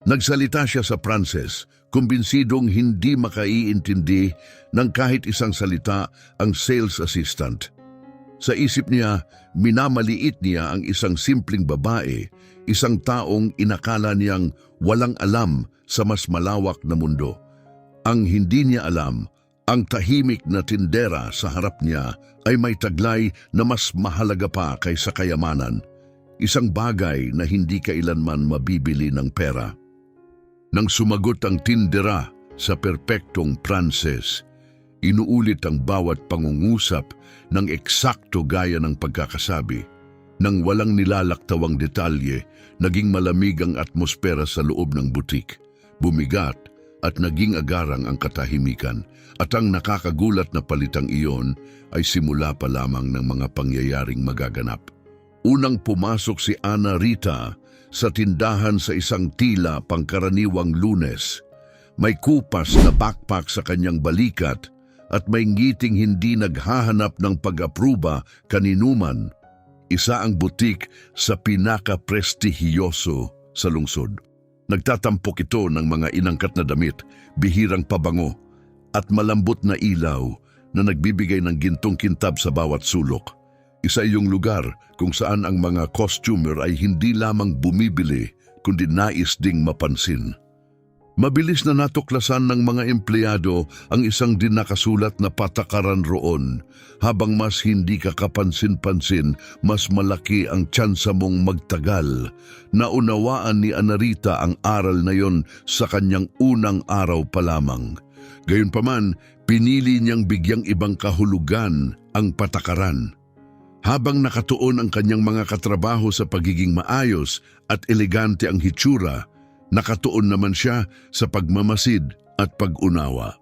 Nagsalita siya sa Pranses, kumbinsidong hindi makaiintindi ng kahit isang salita ang sales assistant. Sa isip niya, minamaliit niya ang isang simpleng babae, isang taong inakala niyang walang alam sa mas malawak na mundo. Ang hindi niya alam, ang tahimik na tindera sa harap niya ay may taglay na mas mahalaga pa kaysa kayamanan, isang bagay na hindi kailanman mabibili ng pera. Nang sumagot ang tindera sa perpektong Pranses, inuulit ang bawat pangungusap ng eksakto gaya ng pagkakasabi. Nang walang nilalaktawang detalye, naging malamig ang atmosfera sa loob ng butik. Bumigat at naging agarang ang katahimikan, at ang nakakagulat na palitang iyon ay simula pa lamang ng mga pangyayaring magaganap. Unang pumasok si Ana Rita sa tindahan sa isang tila pangkaraniwang Lunes. May kupas na backpack sa kanyang balikat at may ngiting hindi naghahanap ng pag-apruba kaninuman. Isa ang butik sa pinaka-prestihiyoso sa lungsod. Nagtatampok ito ng mga inangkat na damit, bihirang pabango, at malambot na ilaw na nagbibigay ng gintong kintab sa bawat sulok. Isa iyong lugar kung saan ang mga costumer ay hindi lamang bumibili, kundi nais ding mapansin. Mabilis na natuklasan ng mga empleyado ang isang dinakasulat na patakaran roon. Habang mas hindi ka kapansin-pansin, mas malaki ang tsansa mong magtagal. Naunawaan ni Ana Rita ang aral na yon sa kanyang unang araw pa lamang. Gayunpaman, pinili niyang bigyang ibang kahulugan ang patakaran. Habang nakatuon ang kanyang mga katrabaho sa pagiging maayos at elegante ang hitsura, nakatuon naman siya sa pagmamasid at pag-unawa.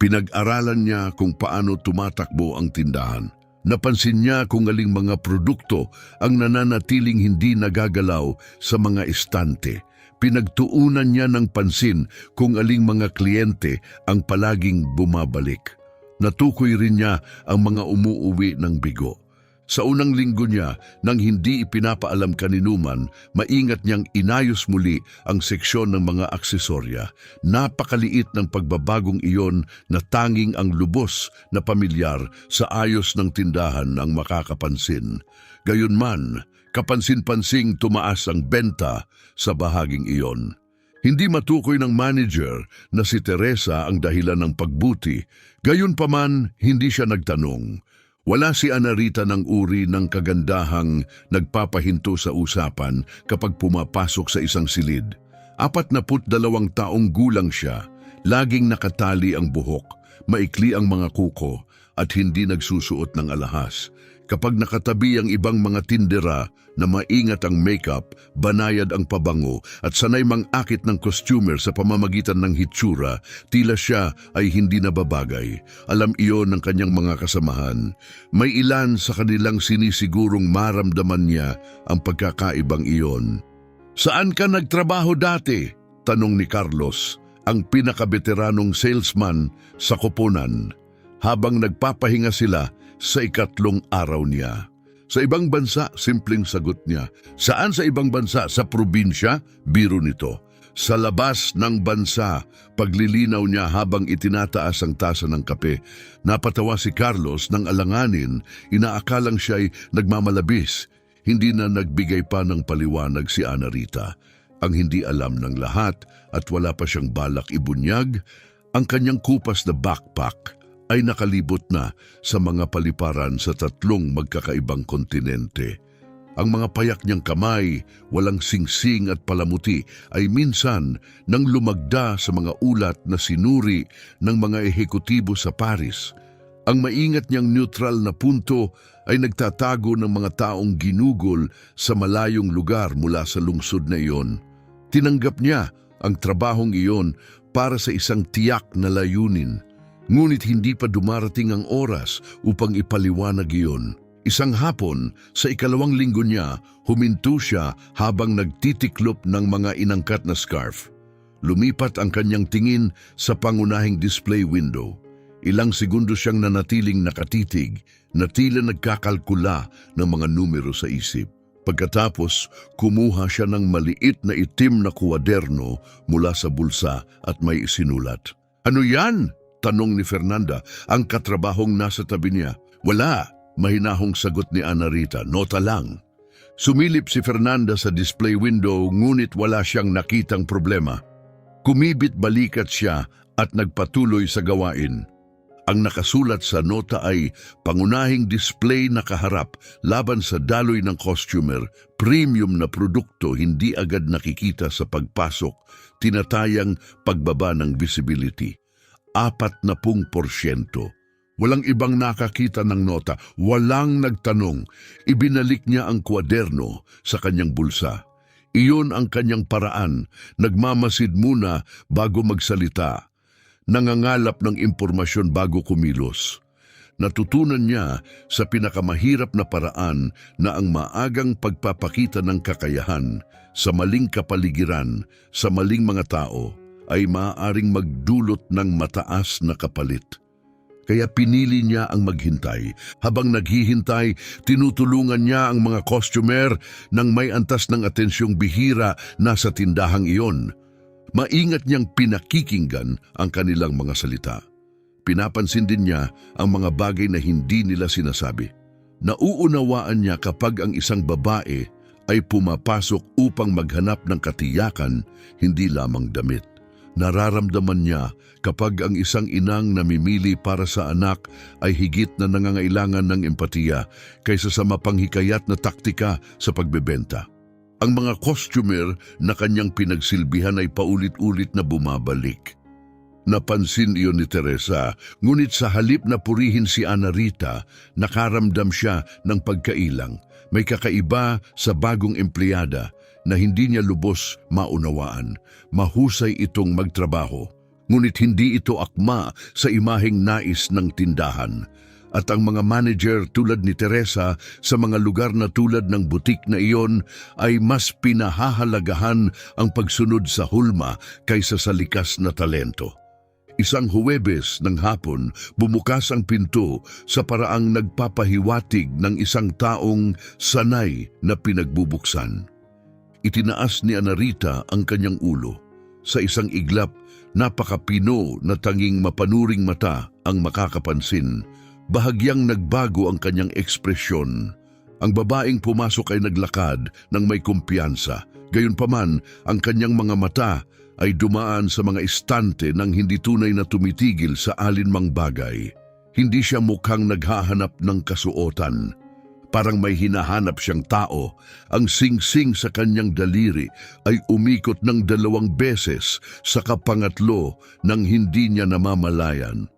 Pinag-aralan niya kung paano tumatakbo ang tindahan. Napansin niya kung aling mga produkto ang nananatiling hindi nagagalaw sa mga estante. Pinagtuunan niya ng pansin kung aling mga kliyente ang palaging bumabalik. Natukoy rin niya ang mga umuuwi ng bigo. Sa unang linggo niya, nang hindi ipinapaalam kaninuman, maingat niyang inayos muli ang seksyon ng mga aksesorya. Napakaliit ng pagbabagong iyon na tanging ang lubos na pamilyar sa ayos ng tindahan ang makakapansin. Gayunman, kapansin-pansing tumaas ang benta sa bahaging iyon. Hindi matukoy ng manager na si Teresa ang dahilan ng pagbuti, gayunpaman hindi siya nagtanong. Wala si Ana Rita ng uri ng kagandahang nagpapahinto sa usapan kapag pumapasok sa isang silid. 42 taong gulang siya, laging nakatali ang buhok, maikli ang mga kuko at hindi nagsusuot ng alahas. Kapag nakatabi ang ibang mga tindera na maingat ang makeup, banayad ang pabango at sanay mang-akit ng costumer sa pamamagitan ng hitsura, tila siya ay hindi nababagay. Alam iyon ng kanyang mga kasamahan. May ilan sa kanilang sinisigurong maramdaman niya ang pagkakaibang iyon. "Saan ka nagtrabaho dati?" tanong ni Carlos, ang pinakabeteranong salesman sa koponan, habang nagpapahinga sila sa ikatlong araw niya. "Sa ibang bansa," simpleng sagot niya. "Saan sa ibang bansa? Sa probinsya?" Biro nito. "Sa labas ng bansa," paglilinaw niya habang itinataas ang tasa ng kape. Napatawa si Carlos nang alanganin, inaakalang siya'y nagmamalabis. Hindi na nagbigay pa ng paliwanag si Ana Rita. Ang hindi alam ng lahat at wala pa siyang balak ibunyag, ang kanyang kupas na backpack ay nakalibot na sa mga paliparan sa 3 magkakaibang kontinente. Ang mga payak niyang kamay, walang singsing at palamuti, ay minsan nang lumagda sa mga ulat na sinuri ng mga ehekutibo sa Paris. Ang maingat niyang neutral na punto ay nagtatago ng mga taong ginugol sa malayong lugar mula sa lungsod na iyon. Tinanggap niya ang trabahong iyon para sa isang tiyak na layunin. Ngunit hindi pa dumarating ang oras upang ipaliwanag iyon. Isang hapon, sa ikalawang linggo niya, huminto siya habang nagtitiklop ng mga inangkat na scarf. Lumipat ang kanyang tingin sa pangunahing display window. Ilang segundo siyang nanatiling nakatitig, na tila nagkakalkula ng mga numero sa isip. Pagkatapos, kumuha siya ng maliit na itim na kuwaderno mula sa bulsa at may isinulat. "Ano yan?" tanong ni Fernanda, ang katrabahong nasa tabi niya. "Wala," mahinahong sagot ni Ana Rita, "nota lang." Sumilip si Fernanda sa display window ngunit wala siyang nakitang problema. Kumibit balikat siya at nagpatuloy sa gawain. Ang nakasulat sa nota ay pangunahing display na kaharap laban sa daloy ng costumer, premium na produkto hindi agad nakikita sa pagpasok, tinatayang pagbaba ng visibility. 40%. Walang ibang nakakita ng nota, walang nagtanong. Ibinalik niya ang kwaderno sa kanyang bulsa. Iyon ang kanyang paraan, nagmamasid muna bago magsalita. Nangangalap ng impormasyon bago kumilos. Natutunan niya sa pinakamahirap na paraan na ang maagang pagpapakita ng kakayahan sa maling kapaligiran, sa maling mga tao, ay maaaring magdulot ng mataas na kapalit. Kaya pinili niya ang maghintay. Habang naghihintay, tinutulungan niya ang mga costumer ng may antas ng atensyong bihira na sa tindahang iyon. Maingat niyang pinakikinggan ang kanilang mga salita. Pinapansin din niya ang mga bagay na hindi nila sinasabi. Nauunawaan niya kapag ang isang babae ay pumapasok upang maghanap ng katiyakan, hindi lamang damit. Nararamdaman niya kapag ang isang inang namimili para sa anak ay higit na nangangailangan ng empatiya kaysa sa mapanghikayat na taktika sa pagbebenta. Ang mga costumer na kanyang pinagsilbihan ay paulit-ulit na bumabalik. Napansin iyon ni Teresa, ngunit sa halip na purihin si Ana Rita, nakaramdam siya ng pagkailang. May kakaiba sa bagong empleyada na hindi niya lubos maunawaan. Mahusay itong magtrabaho, ngunit hindi ito akma sa imaheng nais ng tindahan. At ang mga manager tulad ni Teresa sa mga lugar na tulad ng butik na iyon ay mas pinahahalagahan ang pagsunod sa hulma kaysa sa likas na talento. Isang Huwebes ng hapon, bumukas ang pinto sa paraang nagpapahiwatig ng isang taong sanay na pinagbubuksan. Itinaas ni Ana Rita ang kanyang ulo. Sa isang iglap, napakapino na tanging mapanuring mata ang makakapansin. Bahagyang nagbago ang kanyang ekspresyon. Ang babaeng pumasok ay naglakad ng may kumpiyansa. Gayunpaman, ang kanyang mga mata ay dumaan sa mga istante ng hindi tunay na tumitigil sa alinmang bagay. Hindi siya mukhang naghahanap ng kasuotan. Parang may hinahanap siyang tao. Ang singsing sa kanyang daliri ay umikot ng 2 beses sa kapangatlo nang hindi niya namamalayan.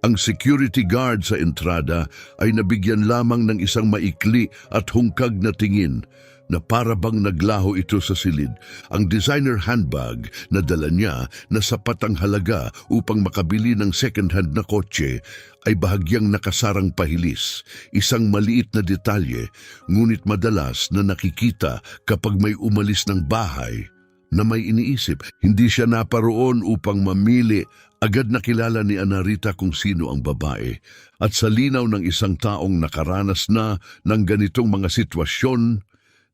Ang security guard sa entrada ay nabigyan lamang ng isang maikli at hungkag na tingin na para bang naglaho ito sa silid. Ang designer handbag na dala niya na sapat ang halaga upang makabili ng second-hand na kotse ay bahagyang nakasarang pahilis. Isang maliit na detalye, ngunit madalas na nakikita kapag may umalis ng bahay na may iniisip. Hindi siya naparoon upang mamili. Agad nakilala ni Ana Rita kung sino ang babae, at sa linaw ng isang taong nakaranas na ng ganitong mga sitwasyon,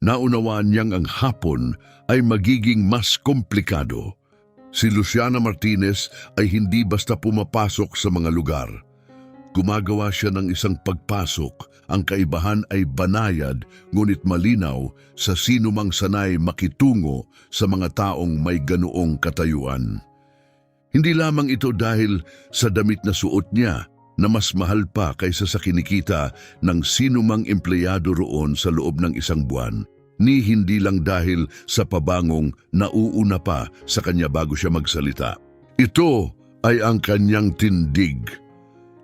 naunawaan niyang ang hapon ay magiging mas komplikado. Si Luciana Martinez ay hindi basta pumapasok sa mga lugar. Gumagawa siya ng isang pagpasok. Ang kaibahan ay banayad ngunit malinaw sa sinumang sanay makitungo sa mga taong may ganoong katayuan. Hindi lamang ito dahil sa damit na suot niya na mas mahal pa kaysa sa kinikita ng sinumang empleyado roon sa loob ng isang buwan, ni hindi lang dahil sa pabangong nauuna pa sa kanya bago siya magsalita. Ito ay ang kanyang tindig.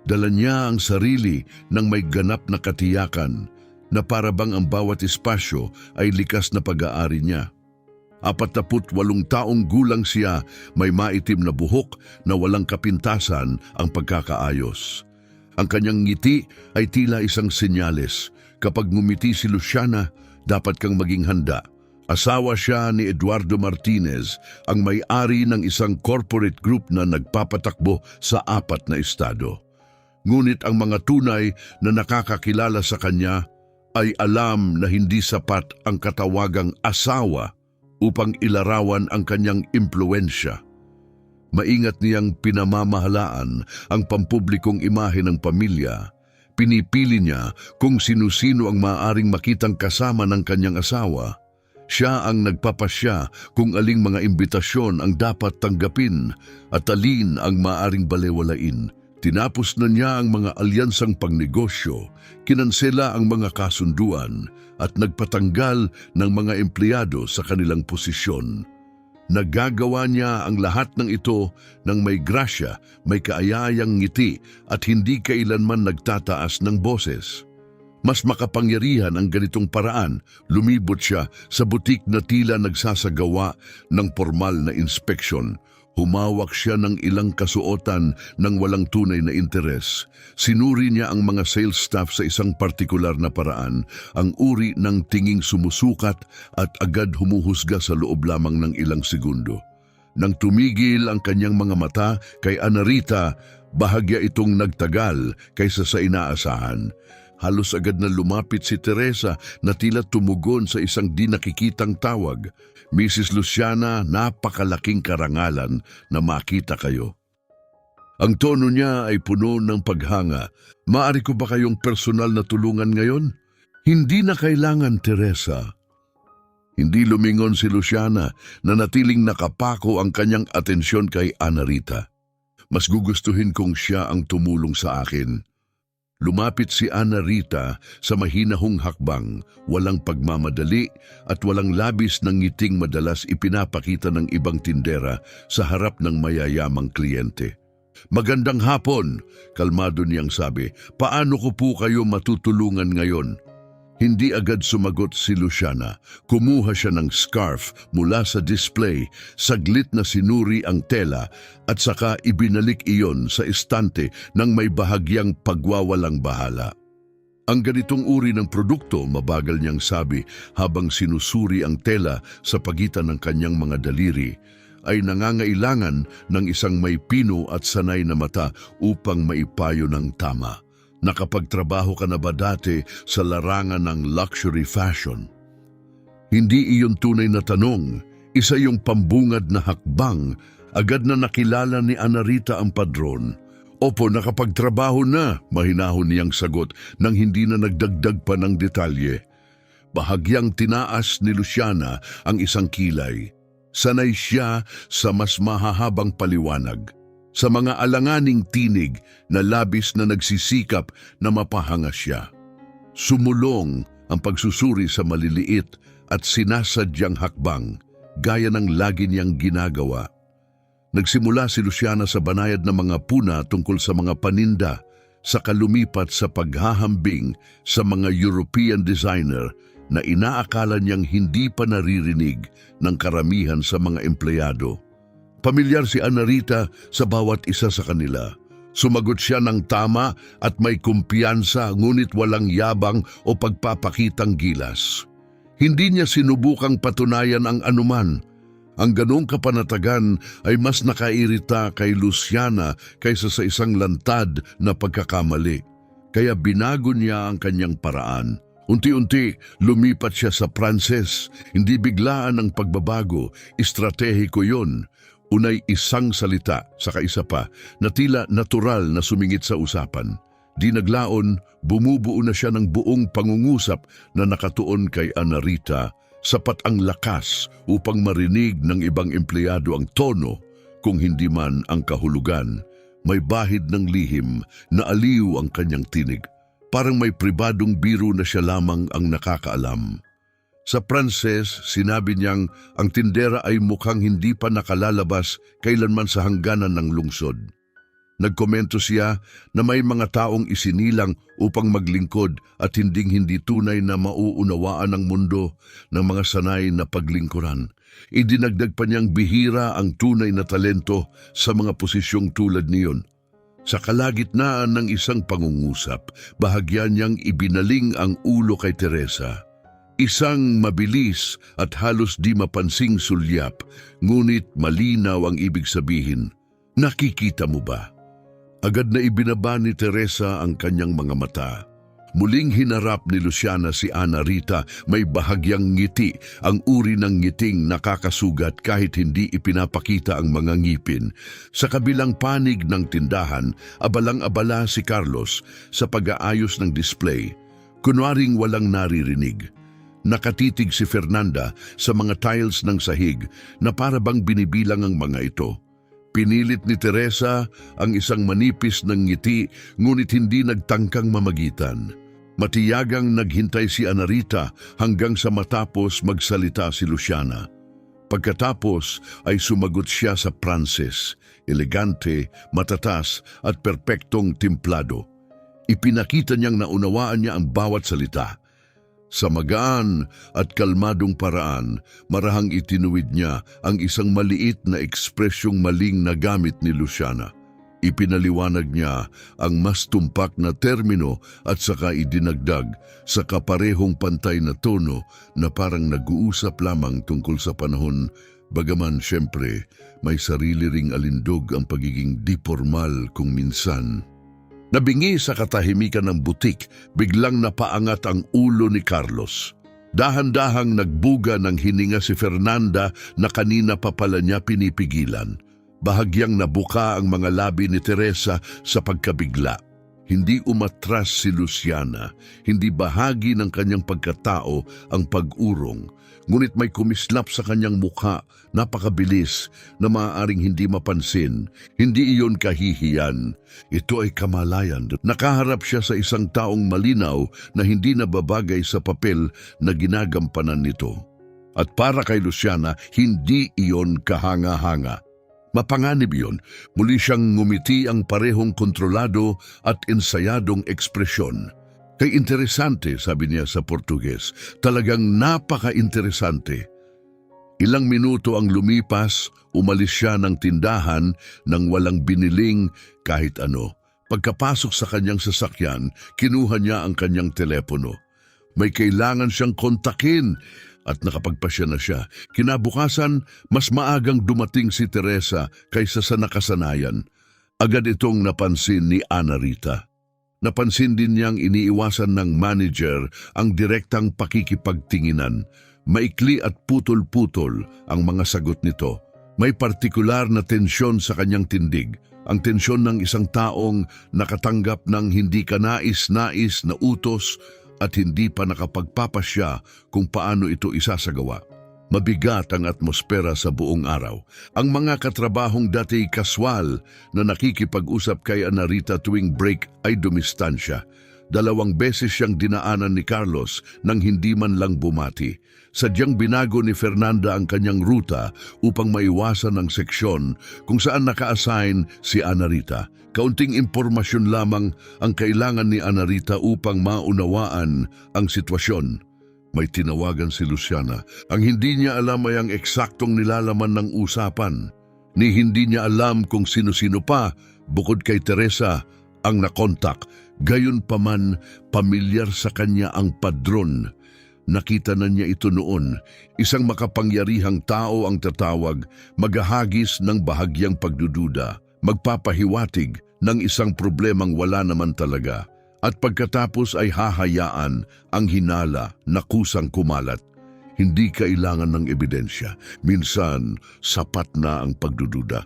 Dala niya ang sarili ng may ganap na katiyakan na para bang ang bawat espasyo ay likas na pag-aari niya. 48 taong gulang siya, may maitim na buhok na walang kapintasan ang pagkakaayos. Ang kanyang ngiti ay tila isang senyales. Kapag ngumiti si Luciana, dapat kang maging handa. Asawa siya ni Eduardo Martinez, ang may-ari ng isang corporate group na nagpapatakbo sa 4 na estado. Ngunit ang mga tunay na nakakakilala sa kanya ay alam na hindi sapat ang katawagang asawa upang ilarawan ang kanyang impluensya. Maingat niyang pinamamahalaan ang pampublikong imahe ng pamilya. Pinipili niya kung sino-sino ang maaaring makitang kasama ng kanyang asawa. Siya ang nagpapasya kung aling mga imbitasyon ang dapat tanggapin at alin ang maaaring balewalain. Tinapos na niya ang mga alyansang pangnegosyo, kinansela ang mga kasunduan at nagpatanggal ng mga empleyado sa kanilang posisyon. Nagagawa niya ang lahat ng ito ng may grasya, may kaayayang ngiti at hindi kailanman nagtataas ng boses. Mas makapangyarihan ang ganitong paraan, lumibot siya sa butik na tila nagsasagawa ng formal na inspeksyon. Humawak siya ng ilang kasuotan ng walang tunay na interes. Sinuri niya ang mga sales staff sa isang partikular na paraan, ang uri ng tinging sumusukat at agad humuhusga sa loob lamang ng ilang segundo. Nang tumigil ang kanyang mga mata kay Anarita, bahagya itong nagtagal kaysa sa inaasahan. Halos agad na lumapit si Teresa na tila tumugon sa isang di nakikitang tawag. Mrs. Luciana, napakalaking karangalan na makita kayo. Ang tono niya ay puno ng paghanga. Maari ko ba kayong personal na tulungan ngayon? Hindi na kailangan, Teresa. Hindi lumingon si Luciana na natiling nakapako ang kanyang atensyon kay Anarita. Mas gugustuhin kong siya ang tumulong sa akin. Lumapit si Anarita sa mahinahong hakbang, walang pagmamadali at walang labis ng ngiting madalas ipinapakita ng ibang tindera sa harap ng mayayamang kliyente. Magandang hapon, kalmado niyang sabi. Paano ko po kayo matutulungan ngayon? Hindi agad sumagot si Luciana. Kumuha siya ng scarf mula sa display, saglit na sinuri ang tela at saka ibinalik iyon sa estante ng may bahagyang pagwawalang bahala. Ang ganitong uri ng produkto, mabagal niyang sabi habang sinusuri ang tela sa pagitan ng kanyang mga daliri, ay nangangailangan ng isang may pino at sanay na mata upang maipayo ng tama. Nakapagtrabaho ka na ba dati sa larangan ng luxury fashion? Hindi iyon tunay na tanong, isa yung pambungad na hakbang. Agad na nakilala ni Anarita ang padron. Opo, nakapagtrabaho na, mahinahon niyang sagot nang hindi na nagdagdag pa ng detalye. Bahagyang tinaas ni Luciana ang isang kilay. Sanay siya sa mas mahahabang paliwanag. Sa mga alanganing tinig na labis na nagsisikap na mapahanga siya. Sumulong ang pagsusuri sa maliliit at sinasadyang hakbang, gaya ng lagi niyang ginagawa. Nagsimula si Luciana sa banayad na mga puna tungkol sa mga paninda, sa kalumipat sa paghahambing sa mga European designer na inaakala niyang hindi pa naririnig ng karamihan sa mga empleyado. Pamilyar si Anarita sa bawat isa sa kanila. Sumagot siya ng tama at may kumpiyansa, ngunit walang yabang o pagpapakitang gilas. Hindi niya sinubukang patunayan ang anuman. Ang ganong kapanatagan ay mas nakairita kay Luciana kaysa sa isang lantad na pagkakamali. Kaya binago niya ang kanyang paraan. Unti-unti, lumipat siya sa Pranses. Hindi biglaan ang pagbabago, estratehiko yun. Unay isang salita, saka isa pa, na tila natural na sumingit sa usapan. Di naglaon, bumubuo na siya ng buong pangungusap na nakatuon kay Anarita. Sapat ang lakas upang marinig ng ibang empleyado ang tono, kung hindi man ang kahulugan. May bahid ng lihim na aliw ang kanyang tinig. Parang may pribadong biro na siya lamang ang nakakaalam. Sa Pranses, sinabi niyang ang tindera ay mukhang hindi pa nakalalabas kailanman sa hangganan ng lungsod. Nagkomento siya na may mga taong isinilang upang maglingkod at hindi tunay na mauunawaan ng mundo ng mga sanay na paglingkuran. Idinagdag pa niyang bihira ang tunay na talento sa mga posisyong tulad niyon. Sa kalagitnaan ng isang pangungusap, bahagya niyang ibinaling ang ulo kay Teresa. Isang mabilis at halos di mapansing sulyap, ngunit malinaw ang ibig sabihin. Nakikita mo ba? Agad na ibinaba ni Teresa ang kanyang mga mata. Muling hinarap ni Luciana si Ana Rita, may bahagyang ngiti, ang uri ng ngiting nakakasugat kahit hindi ipinapakita ang mga ngipin. Sa kabilang panig ng tindahan, abalang-abala si Carlos sa pag-aayos ng display, kunwaring walang naririnig. Nakatitig si Fernanda sa mga tiles ng sahig na para bang binibilang ang mga ito. Pinilit ni Teresa ang isang manipis ng ngiti ngunit hindi nagtangkang mamagitan. Matiyagang naghintay si Ana Rita hanggang sa matapos magsalita si Luciana. Pagkatapos ay sumagot siya sa Pranses, elegante, matatas at perpektong timplado. Ipinakita niyang naunawaan niya ang bawat salita. Sa magaan at kalmadong paraan, marahang itinuwid niya ang isang maliit na ekspresyong maling na gamit ni Luciana. Ipinaliwanag niya ang mas tumpak na termino at saka idinagdag sa kaparehong pantay na tono na parang nag-uusap lamang tungkol sa panahon, bagaman siyempre may sarili ring alindog ang pagiging di formal kung minsan. Nabingi sa katahimikan ng butik, biglang napaangat ang ulo ni Carlos. Dahan-dahang nagbuga ng hininga si Fernanda na kanina pa pala niya pinipigilan. Bahagyang nabuka ang mga labi ni Teresa sa pagkabigla. Hindi umatras si Luciana, hindi bahagi ng kanyang pagkatao ang pag-urong, ngunit may kumislap sa kanyang mukha, napakabilis, na maaaring hindi mapansin. Hindi iyon kahihiyan, ito ay kamalayan. Nakaharap siya sa isang taong malinaw na hindi nababagay sa papel na ginagampanan nito. At para kay Luciana, hindi iyon kahanga-hanga. Mapanganib yun, muli siyang ngumiti ang parehong kontrolado at ensayadong ekspresyon. Kay interesante, sabi niya sa Portuges, talagang napaka-interesante. Ilang minuto ang lumipas, umalis siya ng tindahan nang walang biniling kahit ano. Pagkapasok sa kanyang sasakyan, kinuha niya ang kanyang telepono. May kailangan siyang kontakin at nakapagpasya na siya. Kinabukasan, mas maagang dumating si Teresa kaysa sa nakasanayan. Agad itong napansin ni Ana Rita. Napansin din niyang iniiwasan ng manager ang direktang pakikipagtinginan. Maikli at putol-putol ang mga sagot nito. May partikular na tensyon sa kanyang tindig. Ang tensyon ng isang taong nakatanggap ng hindi kanais-nais na utos at hindi pa nakapagpapasya kung paano ito isasagawa. Mabigat ang atmosfera sa buong araw. Ang mga katrabahong dati kaswal na nakikipag-usap kay Ana Rita tuwing break ay dumistansya. 2 beses siyang dinaanan ni Carlos nang hindi man lang bumati. Sadyang binago ni Fernanda ang kanyang ruta upang maiwasan ang seksyon kung saan naka-assign si Ana Rita. Kaunting impormasyon lamang ang kailangan ni Ana Rita upang maunawaan ang sitwasyon. May tinawagan si Luciana. Ang hindi niya alam ay ang eksaktong nilalaman ng usapan. Ni hindi niya alam kung sino-sino pa bukod kay Teresa ang nakontak. Gayunpaman, pamilyar sa kanya ang padron. Nakita na niya ito noon. Isang makapangyarihang tao ang tatawag, maghahagis ng bahagyang pagdududa, magpapahiwatig ng isang problemang wala naman talaga, at pagkatapos ay hahayaan ang hinala na kusang kumalat. Hindi kailangan ng ebidensya. Minsan, sapat na ang pagdududa.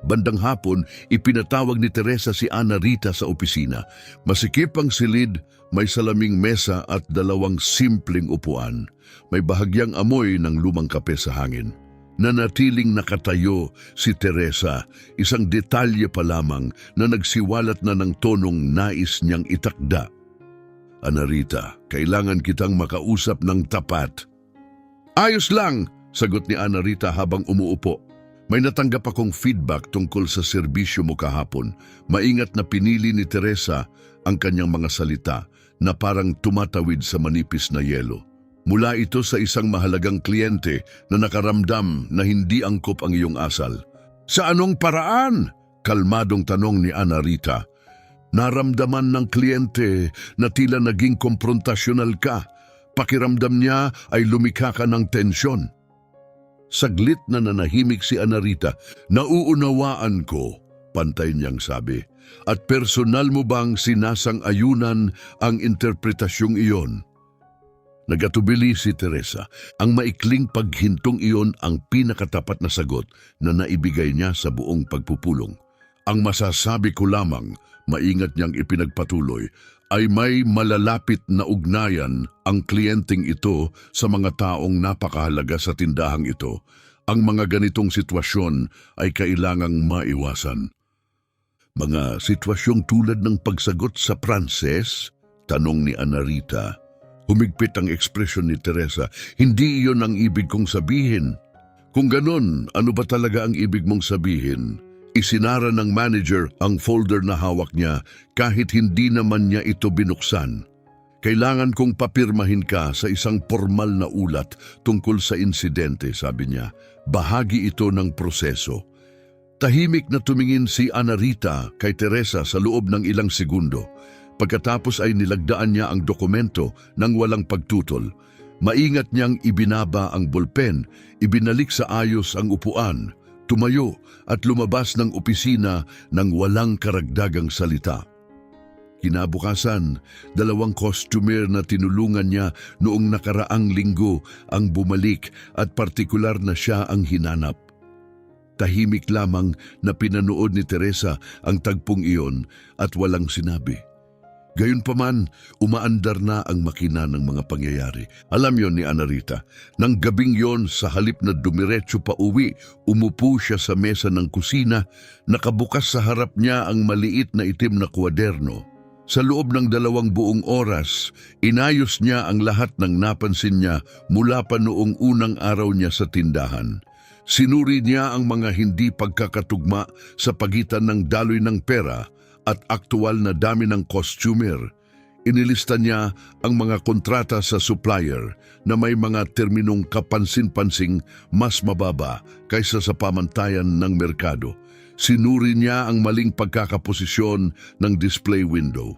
Bandang hapon, ipinatawag ni Teresa si Ana Rita sa opisina. Masikip ang silid, may salaming mesa at 2 simpleng upuan. May bahagyang amoy ng lumang kape sa hangin. Nanatiling nakatayo si Teresa, isang detalye pa lamang na nagsiwalat na ng tonong nais niyang itakda. Ana Rita, kailangan kitang makausap ng tapat. Ayos lang, sagot ni Ana Rita habang umuupo. May natanggap akong feedback tungkol sa serbisyo mo kahapon. Maingat na pinili ni Teresa ang kanyang mga salita na parang tumatawid sa manipis na yelo. Mula ito sa isang mahalagang kliyente na nakaramdam na hindi angkop ang iyong asal. Sa anong paraan? Kalmadong tanong ni Ana Rita. Naramdaman ng kliyente na tila naging komprontasyonal ka. Pakiramdam niya ay lumikha ka ng tensyon. Saglit na nanahimik si Ana Rita. Nauunawaan ko. pantay niyang sabi. At personal mo bang sinasang-ayunan ang interpretasyong iyon? Nagatubili si Teresa. Ang maikling paghintong iyon ang pinakatapat na sagot na naibigay niya sa buong pagpupulong. Ang masasabi ko lamang, maingat niyang ipinagpatuloy, ay may malalapit na ugnayan ang kliyenteng ito sa mga taong napakahalaga sa tindahang ito. Ang mga ganitong sitwasyon ay kailangang maiwasan. Mga sitwasyong tulad ng pagsagot sa Pranses? Tanong ni Anarita. Humigpit ang ekspresyon ni Teresa. Hindi iyon ang ibig kong sabihin. Kung ganon, ano ba talaga ang ibig mong sabihin? Isinara ng manager ang folder na hawak niya kahit hindi naman niya ito binuksan. Kailangan kong papirmahin ka sa isang formal na ulat tungkol sa insidente, sabi niya. Bahagi ito ng proseso. Tahimik na tumingin si Anarita kay Teresa sa loob ng ilang segundo. Pagkatapos ay nilagdaan niya ang dokumento nang walang pagtutol. Maingat niyang ibinaba ang bolpen, ibinalik sa ayos ang upuan, tumayo at lumabas ng opisina nang walang karagdagang salita. Kinabukasan, 2 customer na tinulungan niya noong nakaraang linggo ang bumalik at partikular na siya ang hinanap. Tahimik lamang na pinanood ni Teresa ang tagpong iyon at walang sinabi. Gayunpaman, umaandar na ang makina ng mga pangyayari. Alam yon ni Anarita. Nang gabing yon, sa halip na dumiretso pa uwi, umupo siya sa mesa ng kusina, nakabukas sa harap niya ang maliit na itim na kwaderno. Sa loob ng 2 buong oras, inayos niya ang lahat ng napansin niya mula pa noong unang araw niya sa tindahan. Sinuri niya ang mga hindi pagkakatugma sa pagitan ng daloy ng pera at aktual na dami ng customer. Inilista niya ang mga kontrata sa supplier na may mga terminong kapansin-pansing mas mababa kaysa sa pamantayan ng merkado. Sinuri niya ang maling pagkakaposisyon ng display window.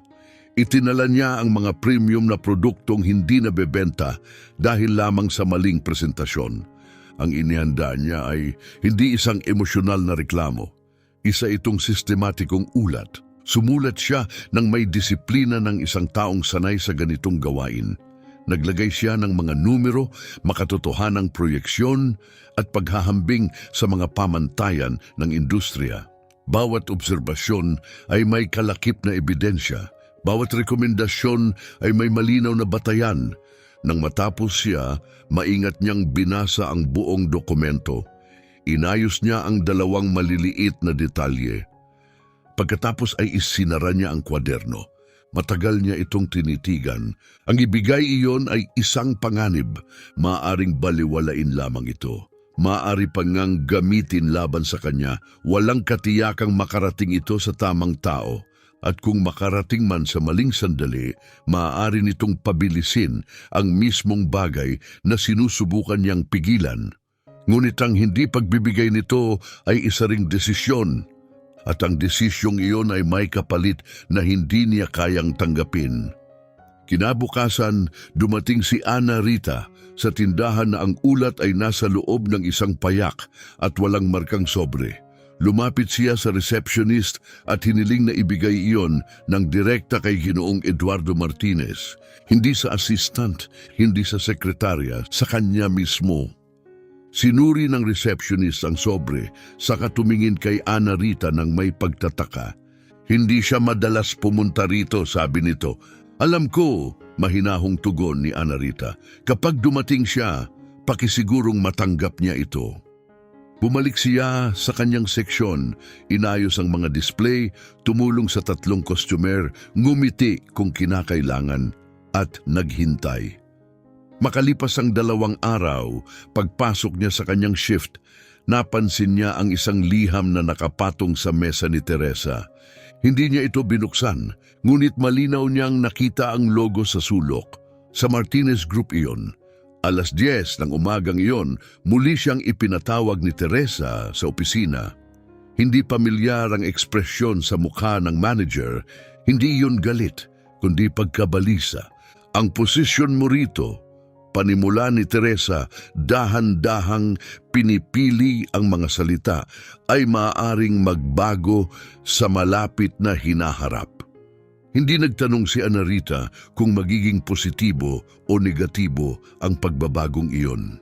Itinala niya ang mga premium na produktong hindi nabebenta dahil lamang sa maling presentasyon. Ang inihanda niya ay hindi isang emosyonal na reklamo. Isa itong sistematikong ulat. Sumulat siya ng may disiplina ng isang taong sanay sa ganitong gawain. Naglagay siya ng mga numero, makatotohanang proyeksyon at paghahambing sa mga pamantayan ng industriya. Bawat obserbasyon ay may kalakip na ebidensya. Bawat rekomendasyon ay may malinaw na batayan. Nang matapos siya, maingat niyang binasa ang buong dokumento. Inayos niya ang 2 maliliit na detalye. Pagkatapos ay isinara niya ang kwaderno. Matagal niya itong tinitigan. Ang ibigay iyon ay isang panganib. Maaaring baliwalain lamang ito. Maaari pa ngang gamitin laban sa kanya. Walang katiyakang makarating ito sa tamang tao. At kung makarating man sa maling sandali, maaari nitong pabilisin ang mismong bagay na sinusubukan niyang pigilan. Ngunit ang hindi pagbibigay nito ay isa ring desisyon. At ang desisyong iyon ay may kapalit na hindi niya kayang tanggapin. Kinabukasan, dumating si Anarita sa tindahan na ang ulat ay nasa loob ng isang payak at walang markang sobre. Lumapit siya sa receptionist at hiniling na ibigay iyon ng direkta kay Ginoong Eduardo Martinez. Hindi sa assistant, hindi sa sekretarya, sa kanya mismo. Sinuri ng receptionist ang sobre, saka tumingin kay Anarita ng may pagtataka. Hindi siya madalas pumunta rito, sabi nito. Alam ko, mahinahong tugon ni Anarita. Kapag dumating siya, pakisigurong matanggap niya ito. Bumalik siya sa kanyang seksyon, inayos ang mga display, tumulong sa 3 customer, ngumiti kung kinakailangan, at naghintay. Makalipas ang 2 araw, pagpasok niya sa kanyang shift, napansin niya ang isang liham na nakapatong sa mesa ni Teresa. Hindi niya ito binuksan, ngunit malinaw niyang nakita ang logo sa sulok. Sa Martinez Group iyon. 10:00 ng umagang iyon, muli siyang ipinatawag ni Teresa sa opisina. Hindi pamilyar ang ekspresyon sa mukha ng manager, hindi iyon galit, kundi pagkabalisa. Ang posisyon mo rito, panimula ni Teresa, dahan-dahang pinipili ang mga salita ay maaaring magbago sa malapit na hinaharap. Hindi nagtanong si Ana Rita kung magiging positibo o negatibo ang pagbabagong iyon.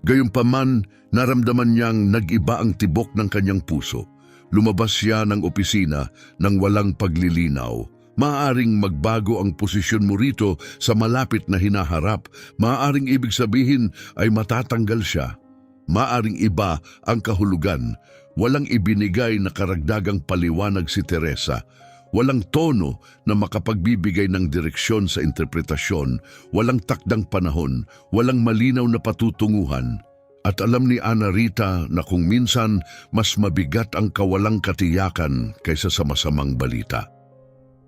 Gayunpaman, naramdaman niyang nag-iba ang tibok ng kanyang puso. Lumabas siya ng opisina nang walang paglilinaw. Maaaring magbago ang posisyon mo rito sa malapit na hinaharap. Maaaring ibig sabihin ay matatanggal siya. Maaaring iba ang kahulugan. Walang ibinigay na karagdagang paliwanag si Teresa. Walang tono na makapagbibigay ng direksyon sa interpretasyon, walang takdang panahon, walang malinaw na patutunguhan. At alam ni Ana Rita na kung minsan mas mabigat ang kawalang katiyakan kaysa sa masamang balita.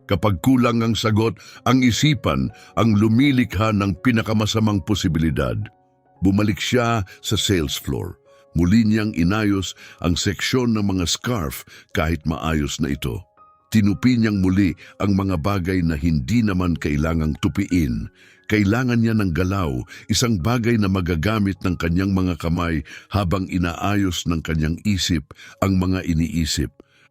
Kapag kulang ang sagot, ang isipan ang lumilikha ng pinakamasamang posibilidad. Bumalik siya sa sales floor. Muli niyang inayos ang seksyon ng mga scarf kahit maayos na ito. Tinupi niyang muli ang mga bagay na hindi naman kailangang tupiin. Kailangan niya ng galaw, isang bagay na magagamit ng kanyang mga kamay habang inaayos ng kanyang isip ang mga iniisip.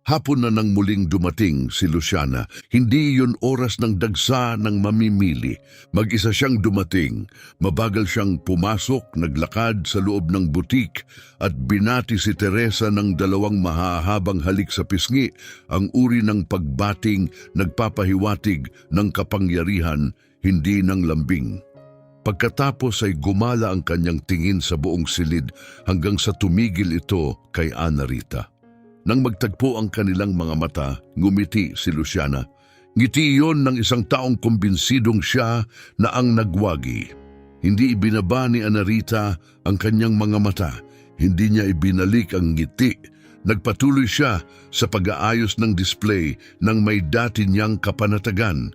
Hapon na nang muling dumating si Luciana. Hindi iyon oras ng dagsa ng mamimili. Mag-isa siyang dumating. Mabagal siyang pumasok, naglakad sa loob ng butik at binati si Teresa ng dalawang mahahabang halik sa pisngi. Ang uri ng pagbating nagpapahiwatig ng kapangyarihan, hindi ng lambing. Pagkatapos ay gumala ang kanyang tingin sa buong silid hanggang sa tumigil ito kay Ana Rita. Nang magtagpo ang kanilang mga mata, ngumiti si Luciana. Ngiti iyon ng isang taong kumbinsidong siya na ang nagwagi. Hindi ibinaba ni Ana Rita ang kanyang mga mata. Hindi niya ibinalik ang ngiti. Nagpatuloy siya sa pag-aayos ng display ng may dati niyang kapanatagan.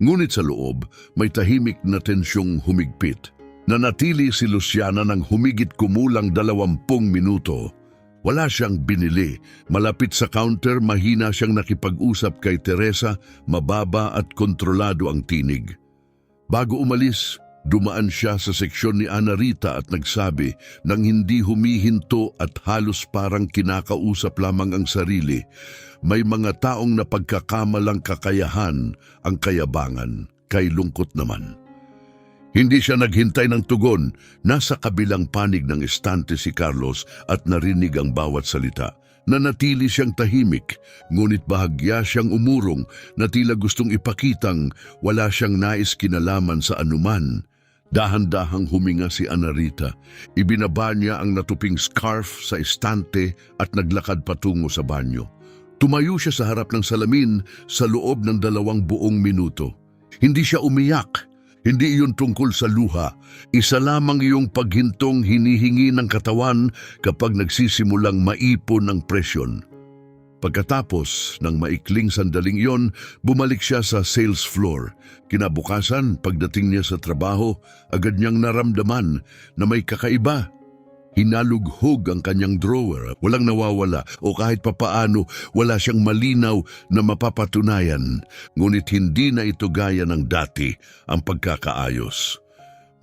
Ngunit sa loob, may tahimik na tensyong humigpit. Nanatili si Luciana ng humigit kumulang 20 minuto. Wala siyang binili. Malapit sa counter, mahina siyang nakipag-usap kay Teresa, mababa at kontrolado ang tinig. Bago umalis, dumaan siya sa seksyon ni Ana Rita at nagsabi nang hindi humihinto at halos parang kinakausap lamang ang sarili. May mga taong napagkakamalang kakayahan ang kayabangan, kay lungkot naman. Hindi siya naghintay ng tugon. Nasa kabilang panig ng estante si Carlos at narinig ang bawat salita. Nanatili siyang tahimik, ngunit bahagya siyang umurong na tila gustong ipakitang wala siyang nais kinalaman sa anuman. Dahan-dahang huminga si Ana Rita. Ibinaba niya ang natuping scarf sa estante at naglakad patungo sa banyo. Tumayo siya sa harap ng salamin sa loob ng 2 buong minuto. Hindi siya umiyak. Hindi iyon tungkol sa luha. Isa lamang iyong paghintong hinihingi ng katawan kapag nagsisimulang maipon ng presyon. Pagkatapos ng maikling sandaling iyon, bumalik siya sa sales floor. Kinabukasan, pagdating niya sa trabaho, agad niyang naramdaman na may kakaiba. Hinalughog ang kanyang drawer, walang nawawala o kahit papaano wala siyang malinaw na mapapatunayan. Ngunit hindi na ito gaya ng dati ang pagkakaayos.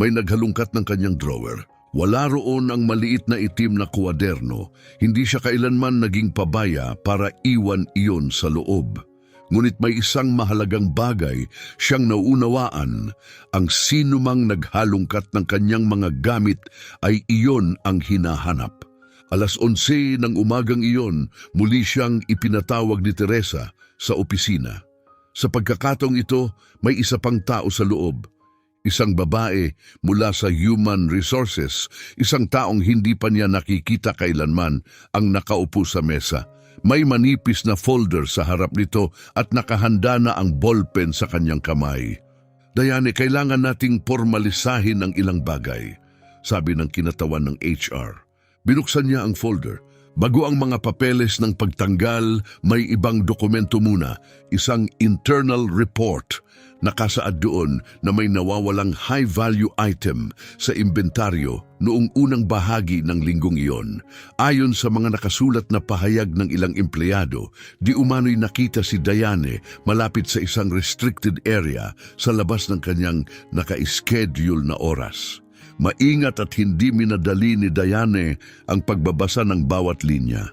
May naghalungkat ng kanyang drawer. Wala roon ang maliit na itim na kwaderno. Hindi siya kailanman naging pabaya para iwan iyon sa loob. Ngunit may isang mahalagang bagay siyang naunawaan. Ang sinumang naghalungkat ng kanyang mga gamit ay iyon ang hinahanap. 11:00 ng umagang iyon, muli siyang ipinatawag ni Teresa sa opisina. Sa pagkakataong ito, may isa pang tao sa loob. Isang babae mula sa Human Resources, isang taong hindi pa niya nakikita kailanman ang nakaupo sa mesa. May manipis na folder sa harap nito at nakahanda na ang ballpen sa kanyang kamay. Diane, kailangan nating formalisahin ang ilang bagay, sabi ng kinatawan ng HR. Binuksan niya ang folder. Bago ang mga papeles ng pagtanggal, may ibang dokumento muna, isang internal report. Nakasaad doon na may nawawalang high-value item sa inventaryo noong unang bahagi ng linggong iyon. Ayon sa mga nakasulat na pahayag ng ilang empleyado, di umano'y nakita si Diane malapit sa isang restricted area sa labas ng kanyang naka-schedule na oras. Maingat at hindi minadali ni Diane ang pagbabasa ng bawat linya.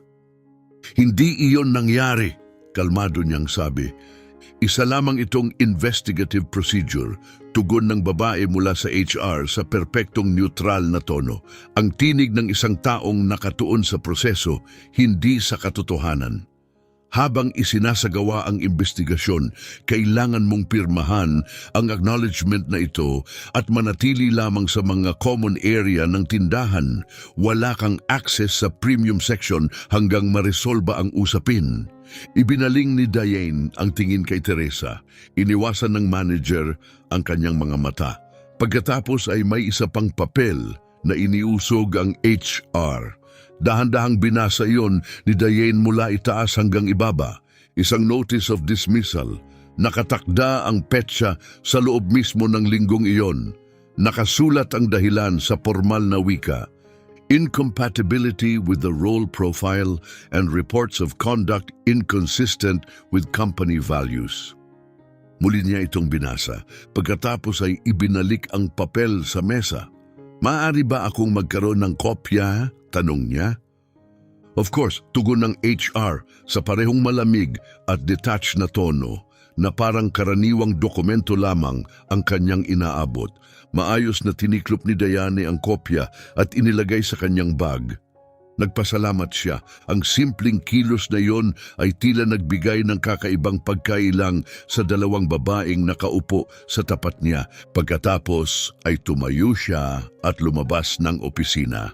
Hindi iyon nangyari, kalmado niyang sabi. Isa lamang itong investigative procedure, tugon ng babae mula sa HR sa perpektong neutral na tono. Ang tinig ng isang taong nakatuon sa proseso, hindi sa katotohanan. Habang isinasagawa ang investigasyon, kailangan mong pirmahan ang acknowledgement na ito at manatili lamang sa mga common area ng tindahan. Wala kang access sa premium section hanggang maresolba ang usapin. Ibinaling ni Diane ang tingin kay Teresa. Iniwasan ng manager ang kanyang mga mata. Pagkatapos ay may isa pang papel na iniusog ang HR. Dahan-dahang binasa iyon ni Diane mula itaas hanggang ibaba. Isang notice of dismissal. Nakatakda ang petsa sa loob mismo ng linggong iyon. Nakasulat ang dahilan sa formal na wika. Incompatibility with the role profile and reports of conduct inconsistent with company values. Muli niya itong binasa. Pagkatapos ay ibinalik ang papel sa mesa. Maaari ba akong magkaroon ng kopya? Tanong niya. Of course, tugon ng HR sa parehong malamig at detached na tono na parang karaniwang dokumento lamang ang kanyang inaabot. Maayos na tiniklop ni Diane ang kopya at inilagay sa kanyang bag. Nagpasalamat siya. Ang simpleng kilos na yon ay tila nagbigay ng kakaibang pagkailang sa dalawang babaeng nakaupo sa tapat niya. Pagkatapos ay tumayo siya at lumabas ng opisina.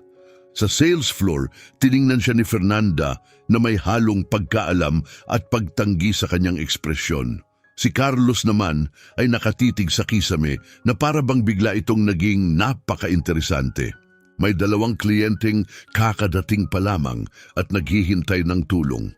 Sa sales floor, tiningnan siya ni Fernanda na may halong pagkaalam at pagtanggi sa kanyang ekspresyon. Si Carlos naman ay nakatitig sa kisame na para bang bigla itong naging napaka-interesante. May dalawang kliyenteng kakadating pa lamang at naghihintay ng tulong.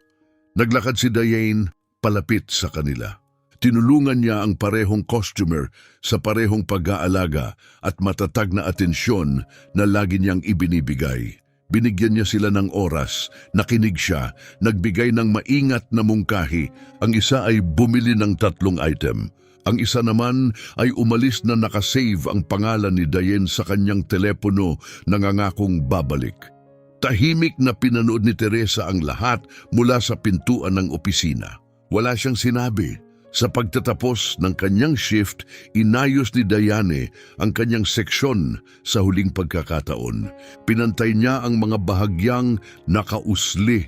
Naglakad si Diane palapit sa kanila. Tinulungan niya ang parehong customer sa parehong pag-aalaga at matatag na atensyon na lagi niyang ibinibigay. Binigyan niya sila ng oras, nakinig siya, nagbigay ng maingat na mungkahi. Ang isa ay bumili ng 3 item. Ang isa naman ay umalis na nakasave ang pangalan ni Diane sa kanyang telepono, nangangakong babalik. Tahimik na pinanood ni Teresa ang lahat mula sa pintuan ng opisina. Wala siyang sinabi. Sa pagtatapos ng kanyang shift, inayos ni Diane ang kanyang seksyon sa huling pagkakataon. Pinantay niya ang mga bahagyang nakausli.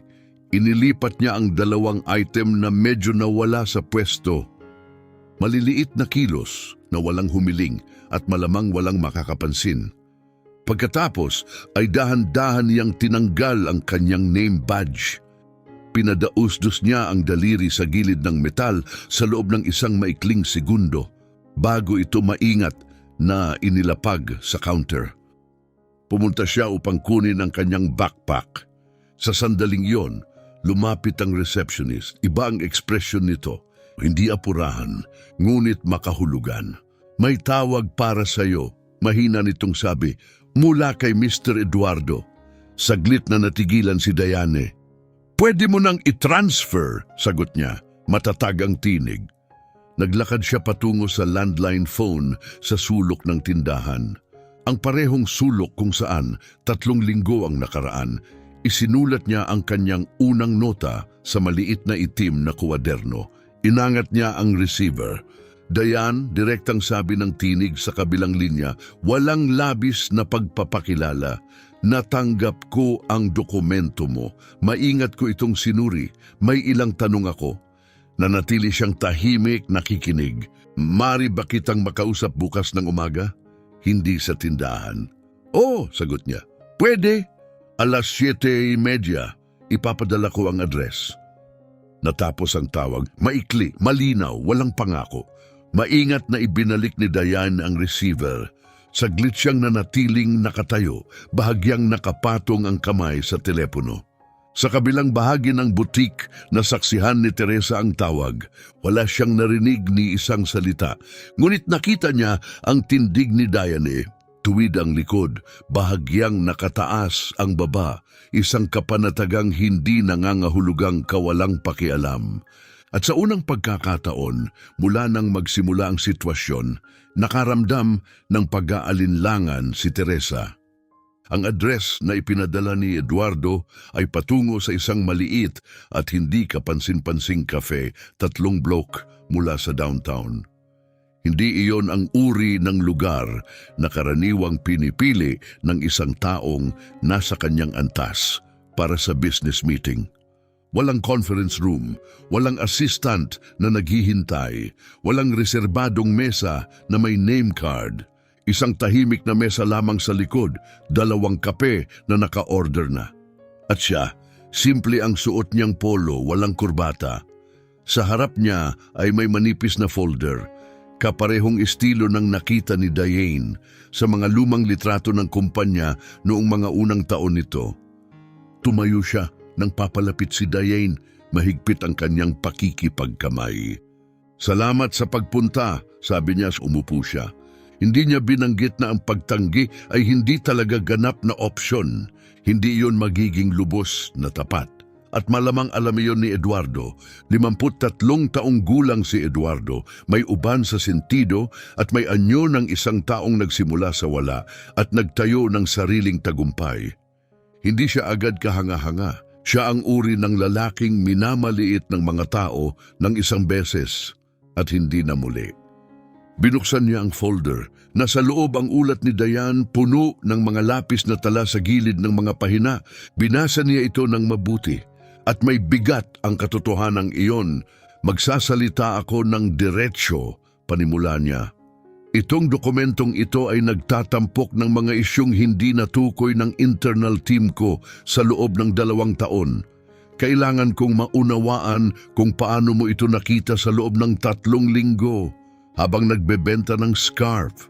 Inilipat niya ang 2 item na medyo nawala sa pwesto. Maliliit na kilos na walang humiling at malamang walang makakapansin. Pagkatapos ay dahan-dahan niyang tinanggal ang kanyang name badge. Pinadausdos niya ang daliri sa gilid ng metal sa loob ng isang maikling segundo bago ito maingat na inilapag sa counter. Pumunta siya upang kunin ang kanyang backpack. Sa sandaling iyon, lumapit ang receptionist. Iba ang ekspresyon nito. Hindi apurahan, ngunit makahulugan. May tawag para sa iyo, mahina nitong sabi, mula kay Mr. Eduardo. Saglit na natigilan si Diane. Pwede mo nang i-transfer, sagot niya, matatag ang tinig. Naglakad siya patungo sa landline phone sa sulok ng tindahan. Ang parehong sulok kung saan 3 linggo ang nakaraan, isinulat niya ang kanyang unang nota sa maliit na itim na kuwaderno. Inangat niya ang receiver. Diane, direktang sabi ng tinig sa kabilang linya, walang labis na pagpapakilala. Natanggap ko ang dokumento mo. Maingat ko itong sinuri. May ilang tanong ako. Nanatili siyang tahimik, nakikinig. Mari ba kitang makausap bukas ng umaga? Hindi sa tindahan. Oo, sagot niya. Pwede. 7:30. Ipapadala ko ang address. Natapos ang tawag. Maikli, malinaw, walang pangako. Maingat na ibinalik ni Diane ang receiver. Saglit siyang nanatiling nakatayo, bahagyang nakapatong ang kamay sa telepono. Sa kabilang bahagi ng butik na saksihan ni Teresa ang tawag, wala siyang narinig ni isang salita. Ngunit nakita niya ang tindig ni Diane. Tuwid ang likod, bahagyang nakataas ang baba, isang kapanatagang hindi nangangahulugang kawalang pakialam. At sa unang pagkakataon, mula nang magsimula ang sitwasyon, nakaramdam ng pag-aalinlangan si Teresa. Ang address na ipinadala ni Eduardo ay patungo sa isang maliit at hindi kapansin-pansing cafe 3 blok mula sa downtown. Hindi iyon ang uri ng lugar na karaniwang pinipili ng isang taong nasa kanyang antas para sa business meeting. Walang conference room, walang assistant na naghihintay, walang reserbadong mesa na may name card. Isang tahimik na mesa lamang sa likod, 2 kape na naka-order na. At siya, simple ang suot niyang polo, walang kurbata. Sa harap niya ay may manipis na folder, kaparehong estilo ng nakita ni Diane sa mga lumang litrato ng kumpanya noong mga unang taon nito. Tumayo siya nang papalapit si Diane, mahigpit ang kanyang pakikipagkamay. "Salamat sa pagpunta," sabi niya, umupo siya. Hindi niya binanggit na ang pagtanggi ay hindi talaga ganap na opsyon. Hindi iyon magiging lubos na tapat. At malamang alam iyon ni Eduardo. 53 taong gulang si Eduardo, may uban sa sentido at may anyo ng isang taong nagsimula sa wala at nagtayo ng sariling tagumpay. Hindi siya agad kahanga-hanga. Siya ang uri ng lalaking minamaliit ng mga tao ng isang beses at hindi na muli. Binuksan niya ang folder. Nasa loob ang ulat ni Diane, puno ng mga lapis na tala sa gilid ng mga pahina. Binasa niya ito ng mabuti. At may bigat ang katotohanan iyon. "Magsasalita ako ng diretsyo," panimula niya. "Itong dokumentong ito ay nagtatampok ng mga isyong hindi natukoy ng internal team ko sa loob ng 2 taon. Kailangan kong maunawaan kung paano mo ito nakita sa loob ng 3 linggo. Habang nagbebenta ng scarf."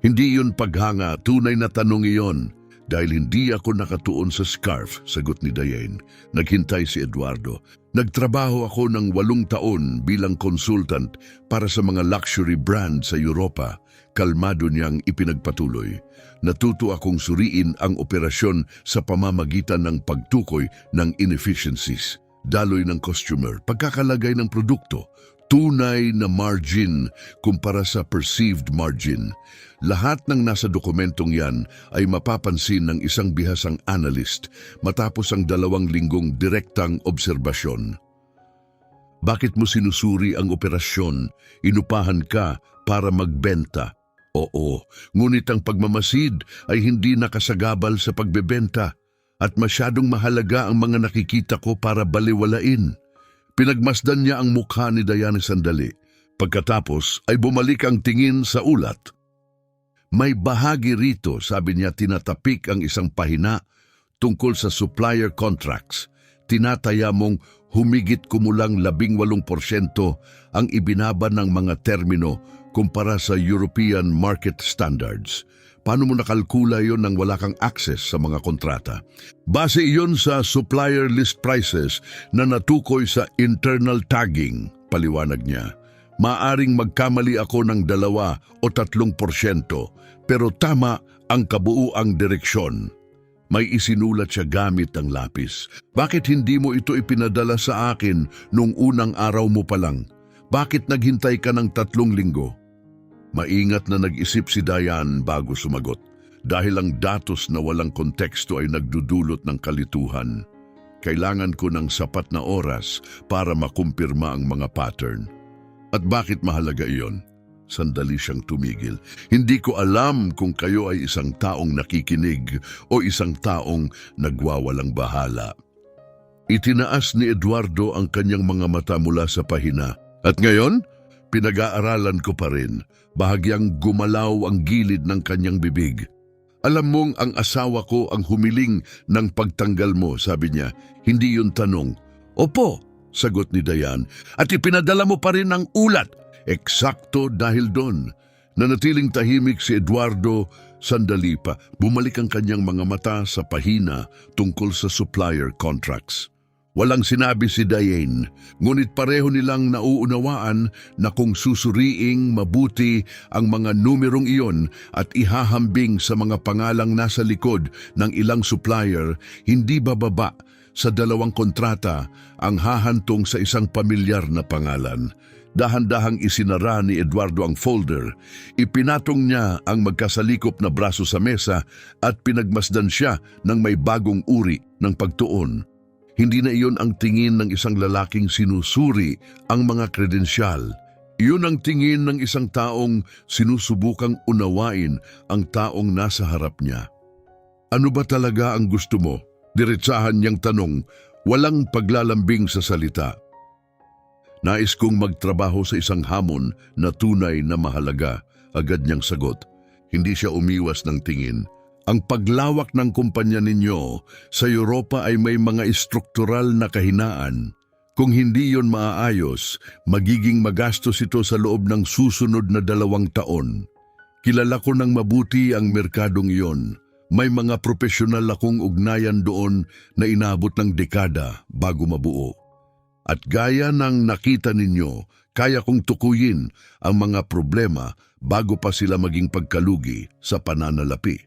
"Hindi yun paghanga, tunay na tanong iyon." "Dahil hindi ako nakatuon sa scarf," sagot ni Diane. Naghintay si Eduardo. "Nagtrabaho ako ng 8 taon bilang consultant para sa mga luxury brand sa Europa." Kalmado niyang ipinagpatuloy. "Natuto akong suriin ang operasyon sa pamamagitan ng pagtukoy ng inefficiencies, daloy ng customer, pagkakalagay ng produkto, tunay na margin kumpara sa perceived margin. Lahat ng nasa dokumentong yan ay mapapansin ng isang bihasang analyst matapos ang 2 linggong direktang obserbasyon." "Bakit mo sinusuri ang operasyon? Inupahan ka para magbenta." "Oo, ngunit ang pagmamasid ay hindi nakasagabal sa pagbebenta at masyadong mahalaga ang mga nakikita ko para baliwalain." Pinagmasdan niya ang mukha ni Diane sandali. Pagkatapos ay bumalik ang tingin sa ulat. "May bahagi rito," sabi niya, tinatapik ang isang pahina tungkol sa supplier contracts. "Tinataya mong humigit kumulang 18% ang ibinaba ng mga termino kumpara sa European market standards. Paano mo nakalkula yon nang wala kang access sa mga kontrata?" "Base iyon sa supplier list prices na natukoy sa internal tagging," paliwanag niya. "Maaring magkamali ako ng 2 o 3%, pero tama ang kabuuang direksyon." May isinulat siya gamit ang lapis. "Bakit hindi mo ito ipinadala sa akin nung unang araw mo pa lang? Bakit naghintay ka ng 3 linggo? Maingat na nag-isip si Diane bago sumagot. Dahil ang datos na walang konteksto ay nagdudulot ng kalituhan. Kailangan ko ng sapat na oras para makumpirma ang mga pattern. "At bakit mahalaga iyon?" Sandali siyang tumigil. "Hindi ko alam kung kayo ay isang taong nakikinig o isang taong nagwawalang bahala." Itinaas ni Eduardo ang kanyang mga mata mula sa pahina. "At ngayon, pinag-aaralan ko pa rin." Bahagyang gumalaw ang gilid ng kanyang bibig. "Alam mong ang asawa ko ang humiling ng pagtanggal mo," sabi niya. "Hindi yun tanong." "Opo," sagot ni Diane. "At ipinadala mo pa rin ang ulat." "Eksakto dahil doon." Nanatiling tahimik si Eduardo, Sandali pa, bumalik ang kanyang mga mata sa pahina tungkol sa supplier contracts. Walang sinabi si Diane, ngunit pareho nilang nauunawaan na kung susuriing mabuti ang mga numerong iyon at ihahambing sa mga pangalang nasa likod ng ilang supplier, hindi bababa sa 2 kontrata ang hahantong sa isang pamilyar na pangalan. Dahan-dahang isinara ni Eduardo ang folder. Ipinatong niya ang magkasalikop na braso sa mesa at pinagmasdan siya ng may bagong uri ng pagtuon. Hindi na iyon ang tingin ng isang lalaking sinusuri ang mga kredensyal. Iyon ang tingin ng isang taong sinusubukang unawain ang taong nasa harap niya. Ano ba talaga ang gusto mo? Diretsahan niyang tanong, walang paglalambing sa salita. Nais kong magtrabaho sa isang hamon na tunay na mahalaga, agad niyang sagot. Hindi siya umiwas ng tingin. Ang paglawak ng kumpanya ninyo sa Europa ay may mga istruktural na kahinaan. Kung hindi yon maaayos, magiging magastos ito sa loob ng susunod na 2 taon. Kilala ko ng mabuti ang merkadong iyon. May mga profesional akong ugnayan doon na inabot ng dekada bago mabuo. At gaya ng nakita ninyo, kaya kong tukuyin ang mga problema bago pa sila maging pagkalugi sa pananalapi.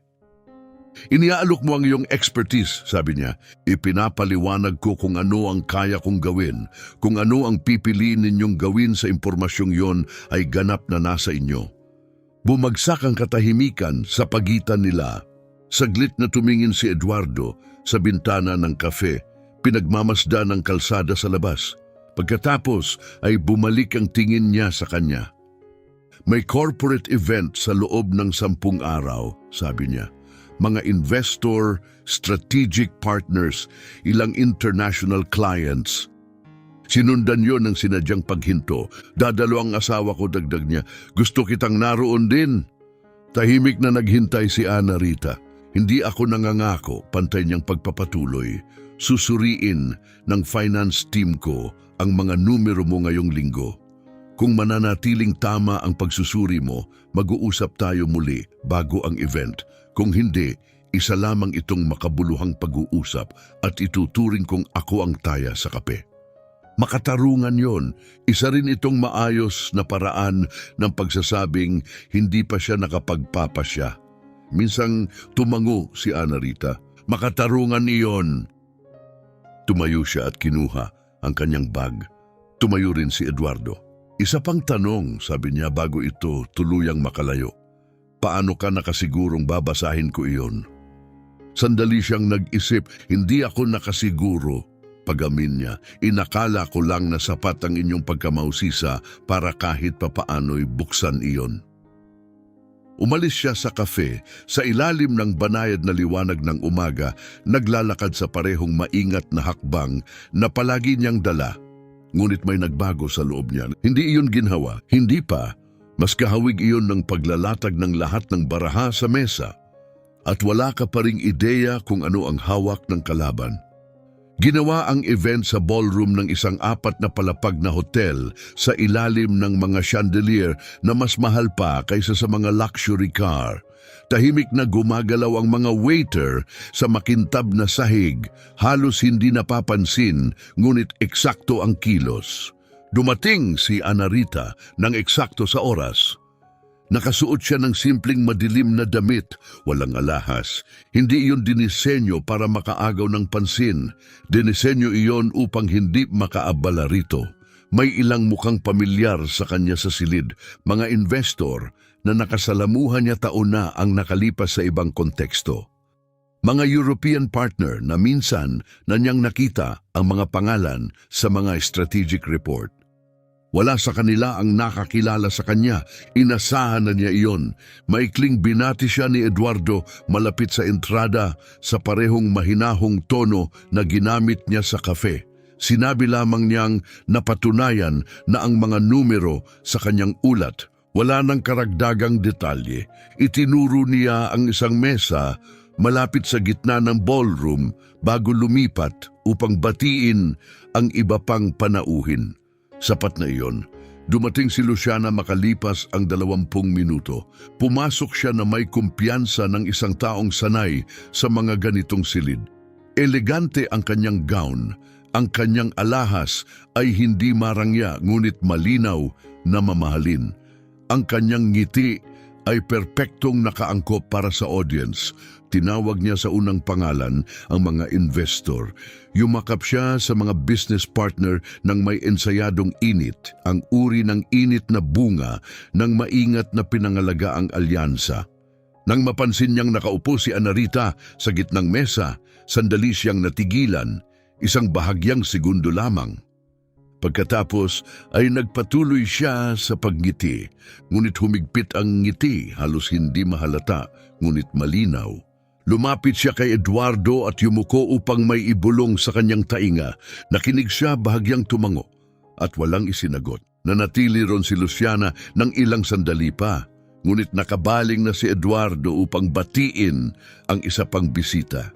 Iniaalok mo ang iyong expertise, sabi niya. Ipinapaliwanag ko kung ano ang kaya kong gawin, kung ano ang pipiliin ninyong gawin sa impormasyong yon ay ganap na nasa inyo. Bumagsak ang katahimikan sa pagitan nila. Saglit na tumingin si Eduardo sa bintana ng kafe, pinagmamasdan ng kalsada sa labas. Pagkatapos ay bumalik ang tingin niya sa kanya. May corporate event sa loob ng 10 araw, sabi niya. Mga investor, strategic partners, ilang international clients. Sinundan yon ng sinadyang paghinto. Dadalo ang asawa ko, dagdag niya. Gusto kitang naroon din. Tahimik na naghintay si Ana Rita. Hindi ako nangangako, pantay niyang pagpapatuloy. Susuriin ng finance team ko ang mga numero mo ngayong linggo. Kung mananatiling tama ang pagsusuri mo, mag-uusap tayo muli bago ang event. Kung hindi, isa lamang itong makabuluhang pag-uusap at ituturing kong ako ang taya sa kape. Makatarungan yon. Isa rin itong maayos na paraan ng pagsasabing hindi pa siya nakapagpapasya. Minsang tumango si Ana Rita. Makatarungan iyon. Tumayo siya at kinuha ang kanyang bag. Tumayo rin si Eduardo. Isa pang tanong, sabi niya bago ito tuluyang makalayo. Paano ka nakasigurong babasahin ko iyon? Sandali siyang nag-isip, hindi ako nakasiguro. Pagamin niya, inakala ko lang na sapat ang inyong pagkamausisa para kahit papaano'y buksan iyon. Umalis siya sa kafe, sa ilalim ng banayad na liwanag ng umaga, naglalakad sa parehong maingat na hakbang na palagi niyang dala. Ngunit may nagbago sa loob niya. Hindi iyon ginhawa, hindi pa. Mas kahawig iyon ng paglalatag ng lahat ng baraha sa mesa. At wala ka pa ring ideya kung ano ang hawak ng kalaban. Ginawa ang event sa ballroom ng isang 4 na palapag na hotel sa ilalim ng mga chandelier na mas mahal pa kaysa sa mga luxury car. Tahimik na gumagalaw ang mga waiter sa makintab na sahig, halos hindi napapansin, ngunit eksakto ang kilos. Dumating si Ana Rita ng eksakto sa oras. Nakasuot siya ng simpleng madilim na damit, walang alahas. Hindi iyon dinisenyo para makaagaw ng pansin. Dinisenyo iyon upang hindi makaabala rito. May ilang mukhang pamilyar sa kanya sa silid, mga investor na nakasalamuhan niya taon na ang nakalipas sa ibang konteksto. Mga European partner na minsan na niyang nakita ang mga pangalan sa mga strategic report. Wala sa kanila ang nakakilala sa kanya, inasahan na niya iyon. Maikling binati siya ni Eduardo malapit sa entrada sa parehong mahinahong tono na ginamit niya sa kafe. Sinabi lamang niyang napatunayan na ang mga numero sa kanyang ulat, wala nang karagdagang detalye. Itinuro niya ang isang mesa malapit sa gitna ng ballroom bago lumipat upang batiin ang iba pang panauhin. Sapat na iyon. Dumating si Luciana makalipas ang 20 minuto. Pumasok siya na may kumpiyansa ng isang taong sanay sa mga ganitong silid. Elegante ang kanyang gown, ang kanyang alahas ay hindi marangya ngunit malinaw na mamahalin. Ang kanyang ngiti ay perpektong nakaangkop para sa audience. Tinawag niya sa unang pangalan ang mga investor. Yumakap siya sa mga business partner ng may ensayadong init, ang uri ng init na bunga ng maingat na pinangalagaang alyansa. Nang mapansin niyang nakaupo si Anarita sa gitnang mesa, sandali siyang natigilan, isang bahagyang segundo lamang. Pagkatapos ay nagpatuloy siya sa pagngiti, ngunit humigpit ang ngiti, halos hindi mahalata, ngunit malinaw. Lumapit siya kay Eduardo at yumuko upang may ibulong sa kanyang tainga. Nakinig siya bahagyang tumango at walang isinagot. Nanatili ron si Luciana ng ilang sandali pa, ngunit nakabaling na si Eduardo upang batiin ang isa pang bisita.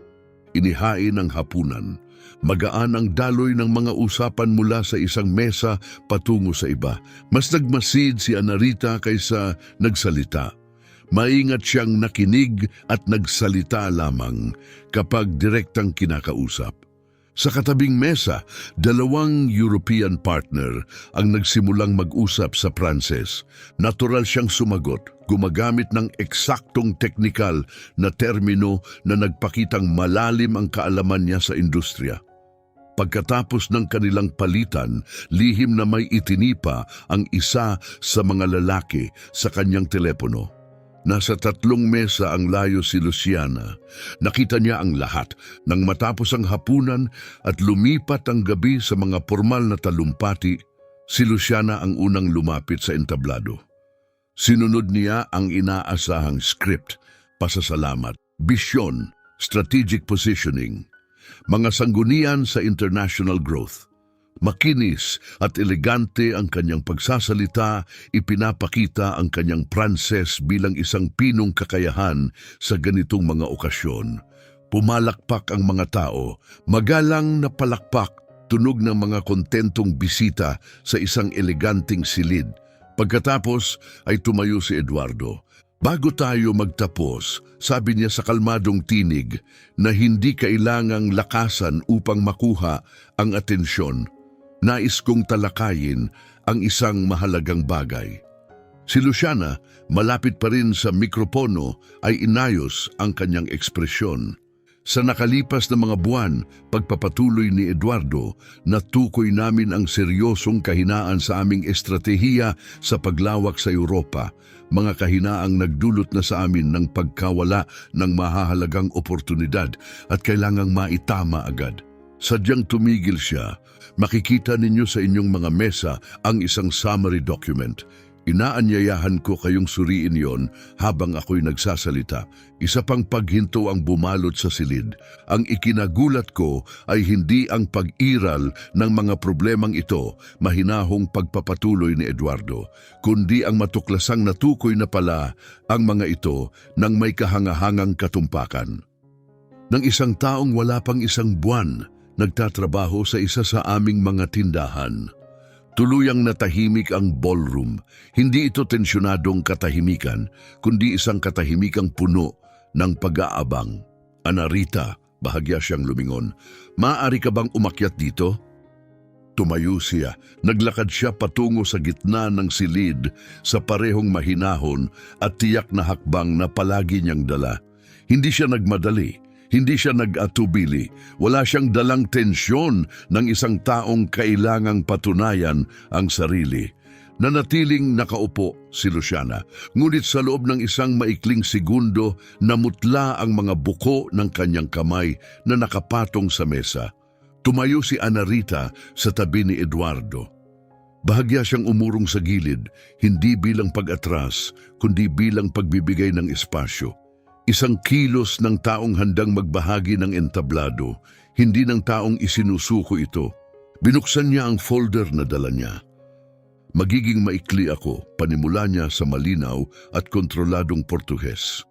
Inihain ang hapunan. Magaan ang daloy ng mga usapan mula sa isang mesa patungo sa iba. Mas nagmasid si Anarita kaysa nagsalita. Maingat siyang nakinig at nagsalita lamang kapag direktang kinakausap. Sa katabing mesa, 2 European partner ang nagsimulang mag-usap sa Pranses. Natural siyang sumagot, gumagamit ng eksaktong teknikal na termino na nagpakitang malalim ang kaalaman niya sa industriya. Pagkatapos ng kanilang palitan, lihim na may itinipa ang isa sa mga lalaki sa kanyang telepono. Nasa 3 mesa ang layo si Luciana. Nakita niya ang lahat nang matapos ang hapunan at lumipat ang gabi sa mga formal na talumpati. Si Luciana ang unang lumapit sa entablado. Sinunod niya ang inaasahang script, pasasalamat, bisyon, strategic positioning, mga sanggunian sa international growth. Makinis at elegante ang kanyang pagsasalita, ipinapakita ang kanyang Pranses bilang isang pinong kakayahan sa ganitong mga okasyon. Pumalakpak ang mga tao, magalang na palakpak, tunog ng mga kontentong bisita sa isang eleganteng silid. Pagkatapos ay tumayo si Eduardo. Bago tayo magtapos, sabi niya sa kalmadong tinig na hindi kailangang lakasan upang makuha ang atensyon. Nais kong talakayin ang isang mahalagang bagay. Si Luciana, malapit pa rin sa mikropono, ay inayos ang kanyang ekspresyon. Sa nakalipas na mga buwan, pagpapatuloy ni Eduardo, natukoy namin ang seryosong kahinaan sa aming estratehiya sa paglawak sa Europa, mga kahinaang nagdulot na sa amin ng pagkawala ng mahahalagang oportunidad at kailangang maitama agad. Sadyang tumigil siya. Makikita ninyo sa inyong mga mesa ang isang summary document. Inaanyayahan ko kayong suriin yon habang ako'y nagsasalita. Isa pang paghinto ang bumalot sa silid. Ang ikinagulat ko ay hindi ang pag-iral ng mga problemang ito, mahinahong pagpapatuloy ni Eduardo, kundi ang matuklasang natukoy na pala ang mga ito ng may kahangahangang katumpakan. Nang isang taong wala pang 1 buwan, nagtatrabaho sa isa sa aming mga tindahan. Tuluyang natahimik ang ballroom. Hindi ito tensyonadong katahimikan, kundi isang katahimikang puno ng pag-aabang. Anarita, bahagya siyang lumingon. Maaari ka bang umakyat dito? Tumayo siya. Naglakad siya patungo sa gitna ng silid sa parehong mahinahon at tiyak na hakbang na palagi niyang dala. Hindi siya nagmadali. Hindi siya nag-atubili. Wala siyang dalang tensyon ng isang taong kailangang patunayan ang sarili. Nanatiling nakaupo si Luciana, ngunit sa loob ng isang maikling segundo, namutla ang mga buko ng kanyang kamay na nakapatong sa mesa. Tumayo si Anarita sa tabi ni Eduardo. Bahagya siyang umurong sa gilid, hindi bilang pag-atras, kundi bilang pagbibigay ng espasyo. Isang kilos ng taong handang magbahagi ng entablado, hindi ng taong isinusuko ito. Binuksan niya ang folder na dala niya. Magiging maikli ako, panimula niya sa malinaw at kontroladong Portuges.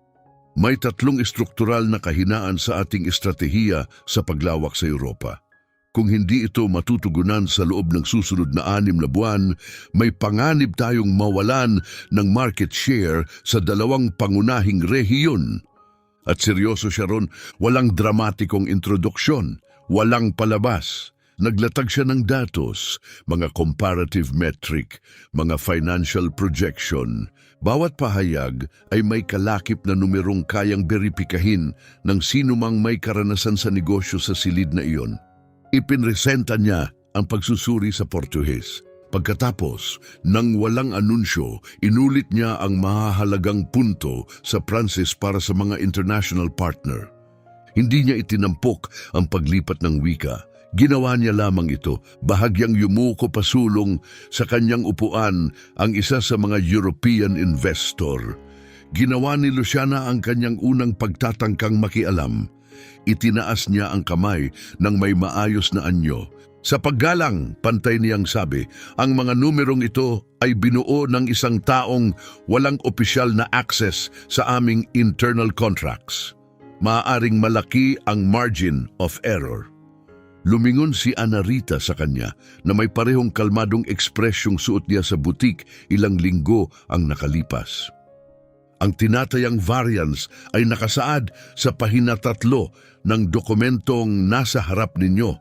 May 3 estruktural na kahinaan sa ating estratehiya sa paglawak sa Europa. Kung hindi ito matutugunan sa loob ng susunod na 6 na buwan, may panganib tayong mawalan ng market share sa 2 pangunahing rehiyon. At seryoso siya ron, walang dramatikong introduksyon, walang palabas. Naglatag siya ng datos, mga comparative metric, mga financial projection. Bawat pahayag ay may kalakip na numerong kayang beripikahin ng sinumang may karanasan sa negosyo sa silid na iyon. Ipinresenta niya ang pagsusuri sa Portuhes. Pagkatapos, nang walang anunsyo, inulit niya ang mahahalagang punto sa Pranses para sa mga international partner. Hindi niya itinampok ang paglipat ng wika. Ginawa niya lamang ito, bahagyang yumuko pasulong sa kanyang upuan ang isa sa mga European investor. Ginawa ni Luciana ang kanyang unang pagtatangkang makialam. Itinaas niya ang kamay ng may maayos na anyo. Sa paggalang, pantay niyang sabi, ang mga numerong ito ay binuo ng isang taong walang opisyal na access sa aming internal contracts. Maaaring malaki ang margin of error. Lumingon si Ana Rita sa kanya na may parehong kalmadong ekspresyong suot niya sa butik ilang linggo ang nakalipas. Ang tinatayang variance ay nakasaad sa pahina 3 ng dokumentong nasa harap ninyo.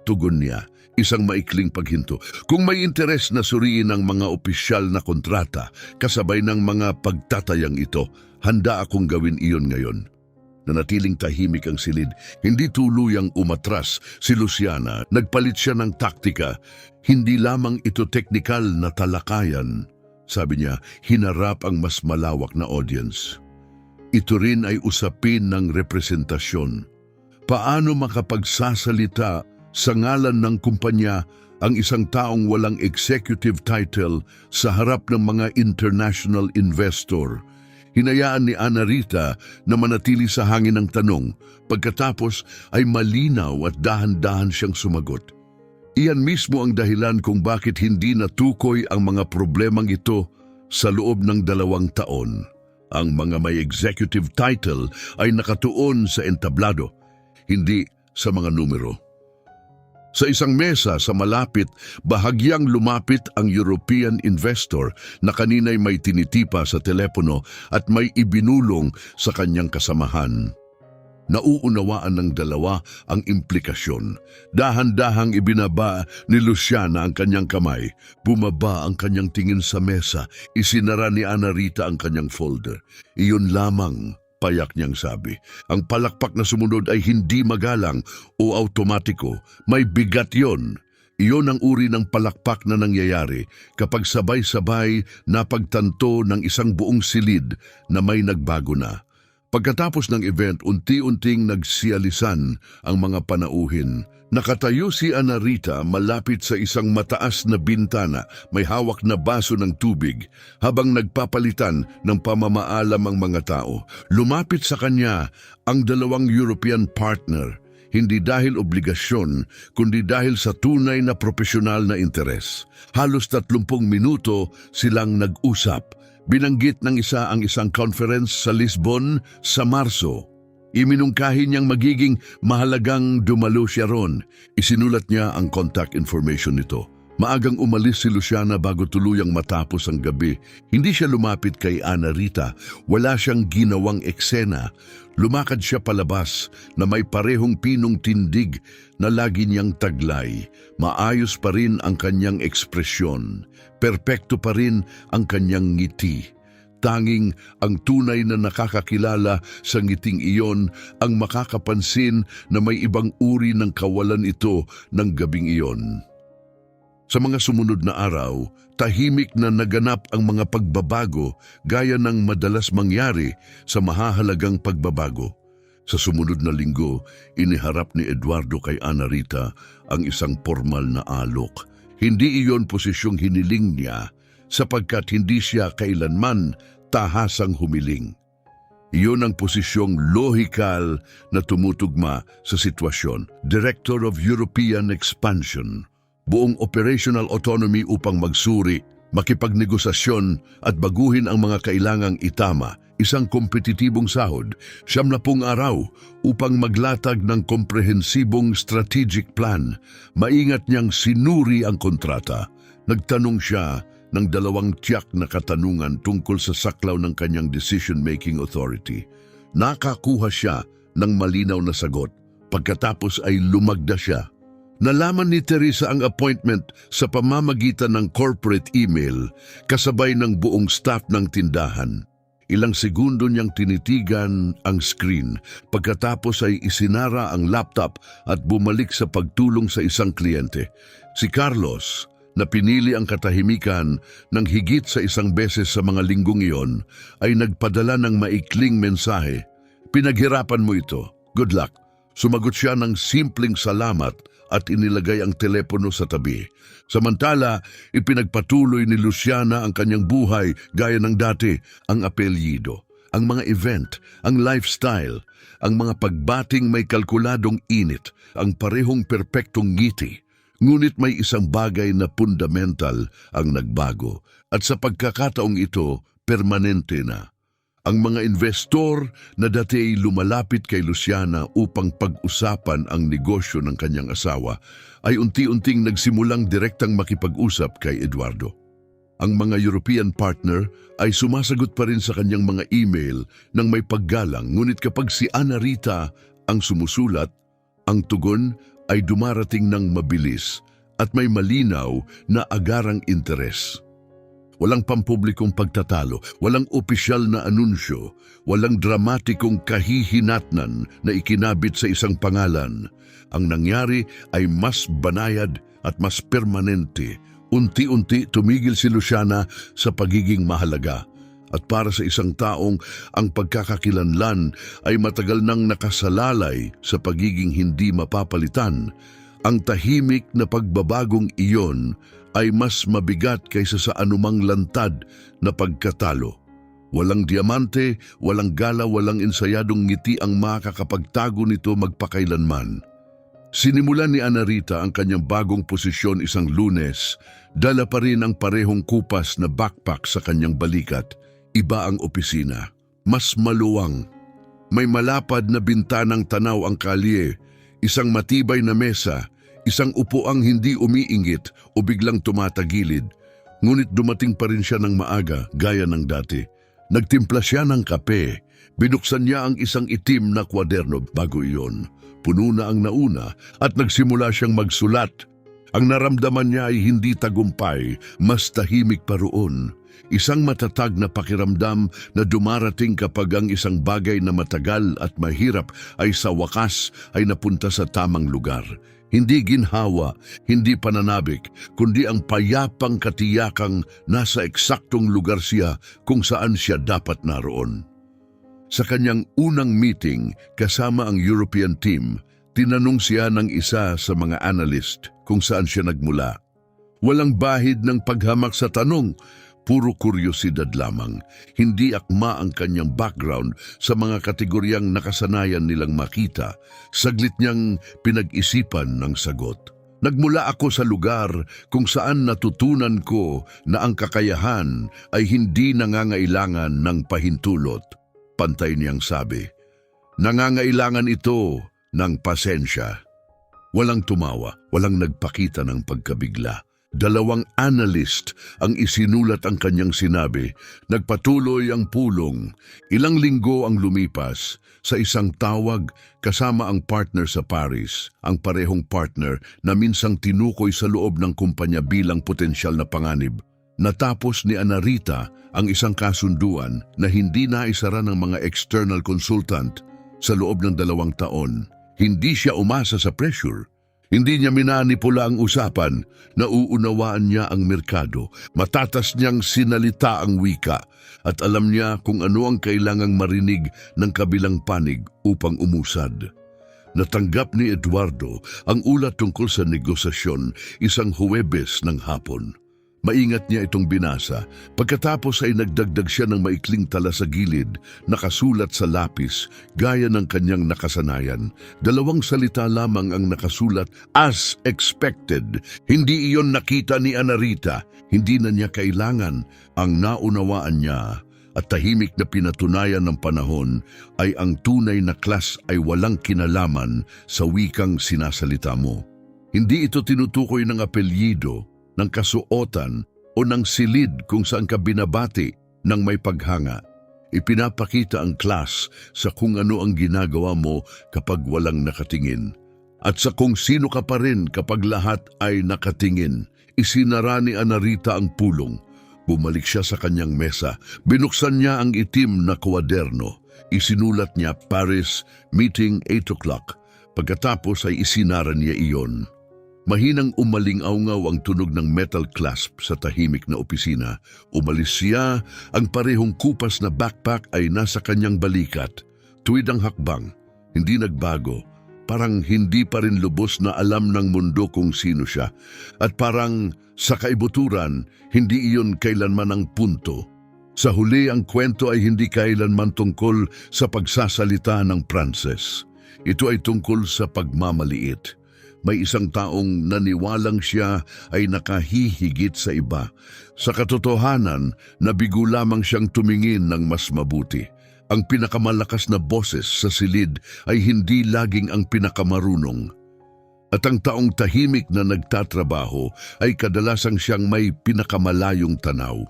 Tugon niya, isang maikling paghinto. Kung may interes na suriin ang mga opisyal na kontrata kasabay ng mga pagtatayang ito, handa akong gawin iyon ngayon. Nanatiling tahimik ang silid, hindi tuluyang umatras si Luciana. Nagpalit siya ng taktika. Hindi lamang ito teknikal na talakayan. Sabi niya, hinarap ang mas malawak na audience. Ito rin ay usapin ng representasyon. Paano makapagsasalita sa ngalan ng kumpanya ang isang taong walang executive title sa harap ng mga international investor? Hinayaan ni Ana Rita na manatili sa hangin ng tanong. Pagkatapos ay malinaw at dahan-dahan siyang sumagot. Iyan mismo ang dahilan kung bakit hindi natukoy ang mga problemang ito sa loob ng 2 taon. Ang mga may executive title ay nakatuon sa entablado, hindi sa mga numero. Sa isang mesa sa malapit, bahagyang lumapit ang European investor na kanina'y may tinitipa sa telepono at may ibinulong sa kanyang kasamahan. Nauunawaan ng dalawa ang implikasyon. Dahan-dahang ibinaba ni Luciana ang kanyang kamay. Bumaba ang kanyang tingin sa mesa. Isinara ni Ana Rita ang kanyang folder. Iyon lamang, payak niyang sabi. Ang palakpak na sumunod ay hindi magalang o automatiko. May bigat yon. Iyon ang uri ng palakpak na nangyayari kapag sabay-sabay napagtanto ng isang buong silid na may nagbago na. Pagkatapos ng event, unti-unting nagsiyalisan ang mga panauhin. Nakatayo si Ana Rita malapit sa isang mataas na bintana, may hawak na baso ng tubig, habang nagpapalitan ng pamamaalam ang mga tao. Lumapit sa kanya ang 2 European partner, hindi dahil obligasyon, kundi dahil sa tunay na profesional na interes. Halos 30 minuto silang nag-usap. Binanggit ng isa ang isang conference sa Lisbon sa Marso. Iminungkahi niyang magiging mahalagang dumalo siya ron. Isinulat niya ang contact information nito. Maagang umalis si Luciana bago tuluyang matapos ang gabi. Hindi siya lumapit kay Ana Rita. Wala siyang ginawang eksena. Lumakad siya palabas na may parehong pinong tindig na lagi niyang taglay. Maayos pa rin ang kanyang ekspresyon. Perpekto pa rin ang kanyang ngiti. Tanging ang tunay na nakakakilala sa ngiting iyon ang makakapansin na may ibang uri ng kawalan ito ng gabing iyon. Sa mga sumunod na araw, tahimik na naganap ang mga pagbabago gaya ng madalas mangyari sa mahahalagang pagbabago. Sa sumunod na linggo, iniharap ni Eduardo kay Ana Rita ang isang formal na alok. Hindi iyon posisyong hiniling niya sapagkat hindi siya kailanman tahasang humiling. Iyon ang posisyong lohikal na tumutugma sa sitwasyon. Director of European Expansion. Buong operational autonomy upang magsuri, makipagnegosasyon at baguhin ang mga kailangang itama. isang kompetitibong sahod, 70 araw upang maglatag ng komprehensibong strategic plan. Maingat niyang sinuri ang kontrata. Nagtanong siya ng 2 tiyak na katanungan tungkol sa saklaw ng kanyang decision-making authority. Nakakuha siya ng malinaw na sagot. Pagkatapos ay lumagda siya. Nalaman ni Teresa ang appointment sa pamamagitan ng corporate email kasabay ng buong staff ng tindahan. Ilang segundo niyang tinitigan ang screen. Pagkatapos ay isinara ang laptop at bumalik sa pagtulong sa isang kliyente. Si Carlos, na pinili ang katahimikan ng higit sa 1 beses sa mga linggong iyon, ay nagpadala ng maikling mensahe. "Pinaghirapan mo ito. Good luck." Sumagot siya ng simpleng salamat at inilagay ang telepono sa tabi. Samantala, ipinagpatuloy ni Luciana ang kanyang buhay gaya ng dati, ang apelyido, ang mga event, ang lifestyle, ang mga pagbating may kalkuladong init, ang parehong perpektong ngiti. Ngunit may isang bagay na fundamental ang nagbago at sa pagkakataong ito, permanente na. Ang mga investor na dati ay lumalapit kay Luciana upang pag-usapan ang negosyo ng kanyang asawa ay unti-unting nagsimulang direktang makipag-usap kay Eduardo. Ang mga European partner ay sumasagot pa rin sa kanyang mga email ng may paggalang, ngunit kapag si Ana Rita ang sumusulat, ang tugon ay dumarating ng mabilis at may malinaw na agarang interes. Walang pampublikong pagtatalo, walang opisyal na anunsyo, walang dramatikong kahihinatnan na ikinabit sa isang pangalan. Ang nangyari ay mas banayad at mas permanente. Unti-unti tumigil si Luciana sa pagiging mahalaga. At para sa isang taong ang pagkakakilanlan ay matagal nang nakasalalay sa pagiging hindi mapapalitan, ang tahimik na pagbabagong iyon ay mas mabigat kaysa sa anumang lantad na pagkatalo. Walang diamante, walang gala, walang ensayadong ngiti ang makakapagtago nito magpakailanman. Sinimulan ni Ana Rita ang kanyang bagong posisyon isang Lunes, dala pa rin ang parehong kupas na backpack sa kanyang balikat. Iba ang opisina, mas maluwang. May malapad na bintanang tanaw ang kalye, isang matibay na mesa, isang upuang hindi umiinggit o biglang tumatagilid. Ngunit dumating pa rin siya ng maaga, gaya ng dati. Nagtimpla siya ng kape. Binuksan niya ang isang itim na kwaderno bago iyon. Puno na ang nauna at nagsimula siyang magsulat. Ang naramdaman niya ay hindi tagumpay, mas tahimik pa roon. Isang matatag na pakiramdam na dumarating kapag ang isang bagay na matagal at mahirap ay sa wakas ay napunta sa tamang lugar. Hindi ginhawa, hindi pananabik, kundi ang payapang katiyakang nasa eksaktong lugar siya kung saan siya dapat naroon. Sa kanyang unang meeting kasama ang European team, tinanong siya ng isa sa mga analyst kung saan siya nagmula. Walang bahid ng paghamak sa tanong, puro kuryosidad lamang. Hindi akma ang kanyang background sa mga kategoryang nakasanayan nilang makita. Saglit niyang pinag-isipan ng sagot. Nagmula ako sa lugar kung saan natutunan ko na ang kakayahan ay hindi nangangailangan ng pahintulot. Pantay niyang sabi. Nangangailangan ito ng pasensya. Walang tumawa, walang nagpakita ng pagkabigla. 2 analyst ang isinulat ang kanyang sinabi. Nagpatuloy ang pulong. Ilang linggo ang lumipas. Sa isang tawag, kasama ang partner sa Paris, ang parehong partner na minsang tinukoy sa loob ng kumpanya bilang potensyal na panganib. Natapos ni Ana Rita ang isang kasunduan na hindi naisara ng mga external consultant sa loob ng 2 taon. Hindi siya umasa sa pressure. Hindi niya minanipula ang usapan, nauunawaan niya ang merkado, matatas niyang sinalita ang wika, at alam niya kung ano ang kailangang marinig ng kabilang panig upang umusad. Natanggap ni Eduardo ang ulat tungkol sa negosasyon isang Huwebes ng hapon. Maingat niya itong binasa. Pagkatapos ay nagdagdag siya ng maikling tala sa gilid, nakasulat sa lapis, gaya ng kanyang nakasanayan. 2 salita lamang ang nakasulat, as expected. Hindi iyon nakita ni Ana Rita. Hindi na niya kailangan. Ang naunawaan niya, at tahimik na pinatunayan ng panahon ay ang tunay na class ay walang kinalaman sa wikang sinasalita mo. Hindi ito tinutukoy ng apelyido, ng kasuotan o ng silid kung saan ka binabati ng may paghanga. Ipinapakita ang class sa kung ano ang ginagawa mo kapag walang nakatingin. At sa kung sino ka pa rin kapag lahat ay nakatingin. Isinara ni Anarita ang pulong. Bumalik siya sa kanyang mesa. Binuksan niya ang itim na kwaderno. Isinulat niya Paris, meeting 8 o'clock. Pagkatapos ay isinara niya iyon. Mahinang umaling-aungaw ang tunog ng metal clasp sa tahimik na opisina. Umalis siya, ang parehong kupas na backpack ay nasa kanyang balikat. Tuwid ang hakbang, hindi nagbago. Parang hindi pa rin lubos na alam ng mundo kung sino siya. At parang sa kaibuturan, hindi iyon kailanman ang punto. Sa huli, ang kwento ay hindi kailanman tungkol sa pagsasalita ng Pranses. Ito ay tungkol sa pagmamaliit. May isang taong naniwalang siya ay nakahihigit sa iba. Sa katotohanan, nabigo lamang siyang tumingin ng mas mabuti. Ang pinakamalakas na boses sa silid ay hindi laging ang pinakamarunong. At ang taong tahimik na nagtatrabaho ay kadalasang siyang may pinakamalayong tanaw.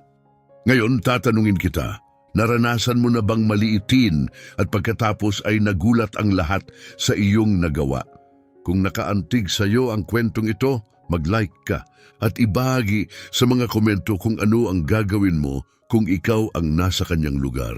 Ngayon, tatanungin kita, naranasan mo na bang maliitin at pagkatapos ay nagulat ang lahat sa iyong nagawa? Kung nakaantig sa iyo ang kwentong ito, mag-like ka at ibahagi sa mga komento kung ano ang gagawin mo kung ikaw ang nasa kanyang lugar.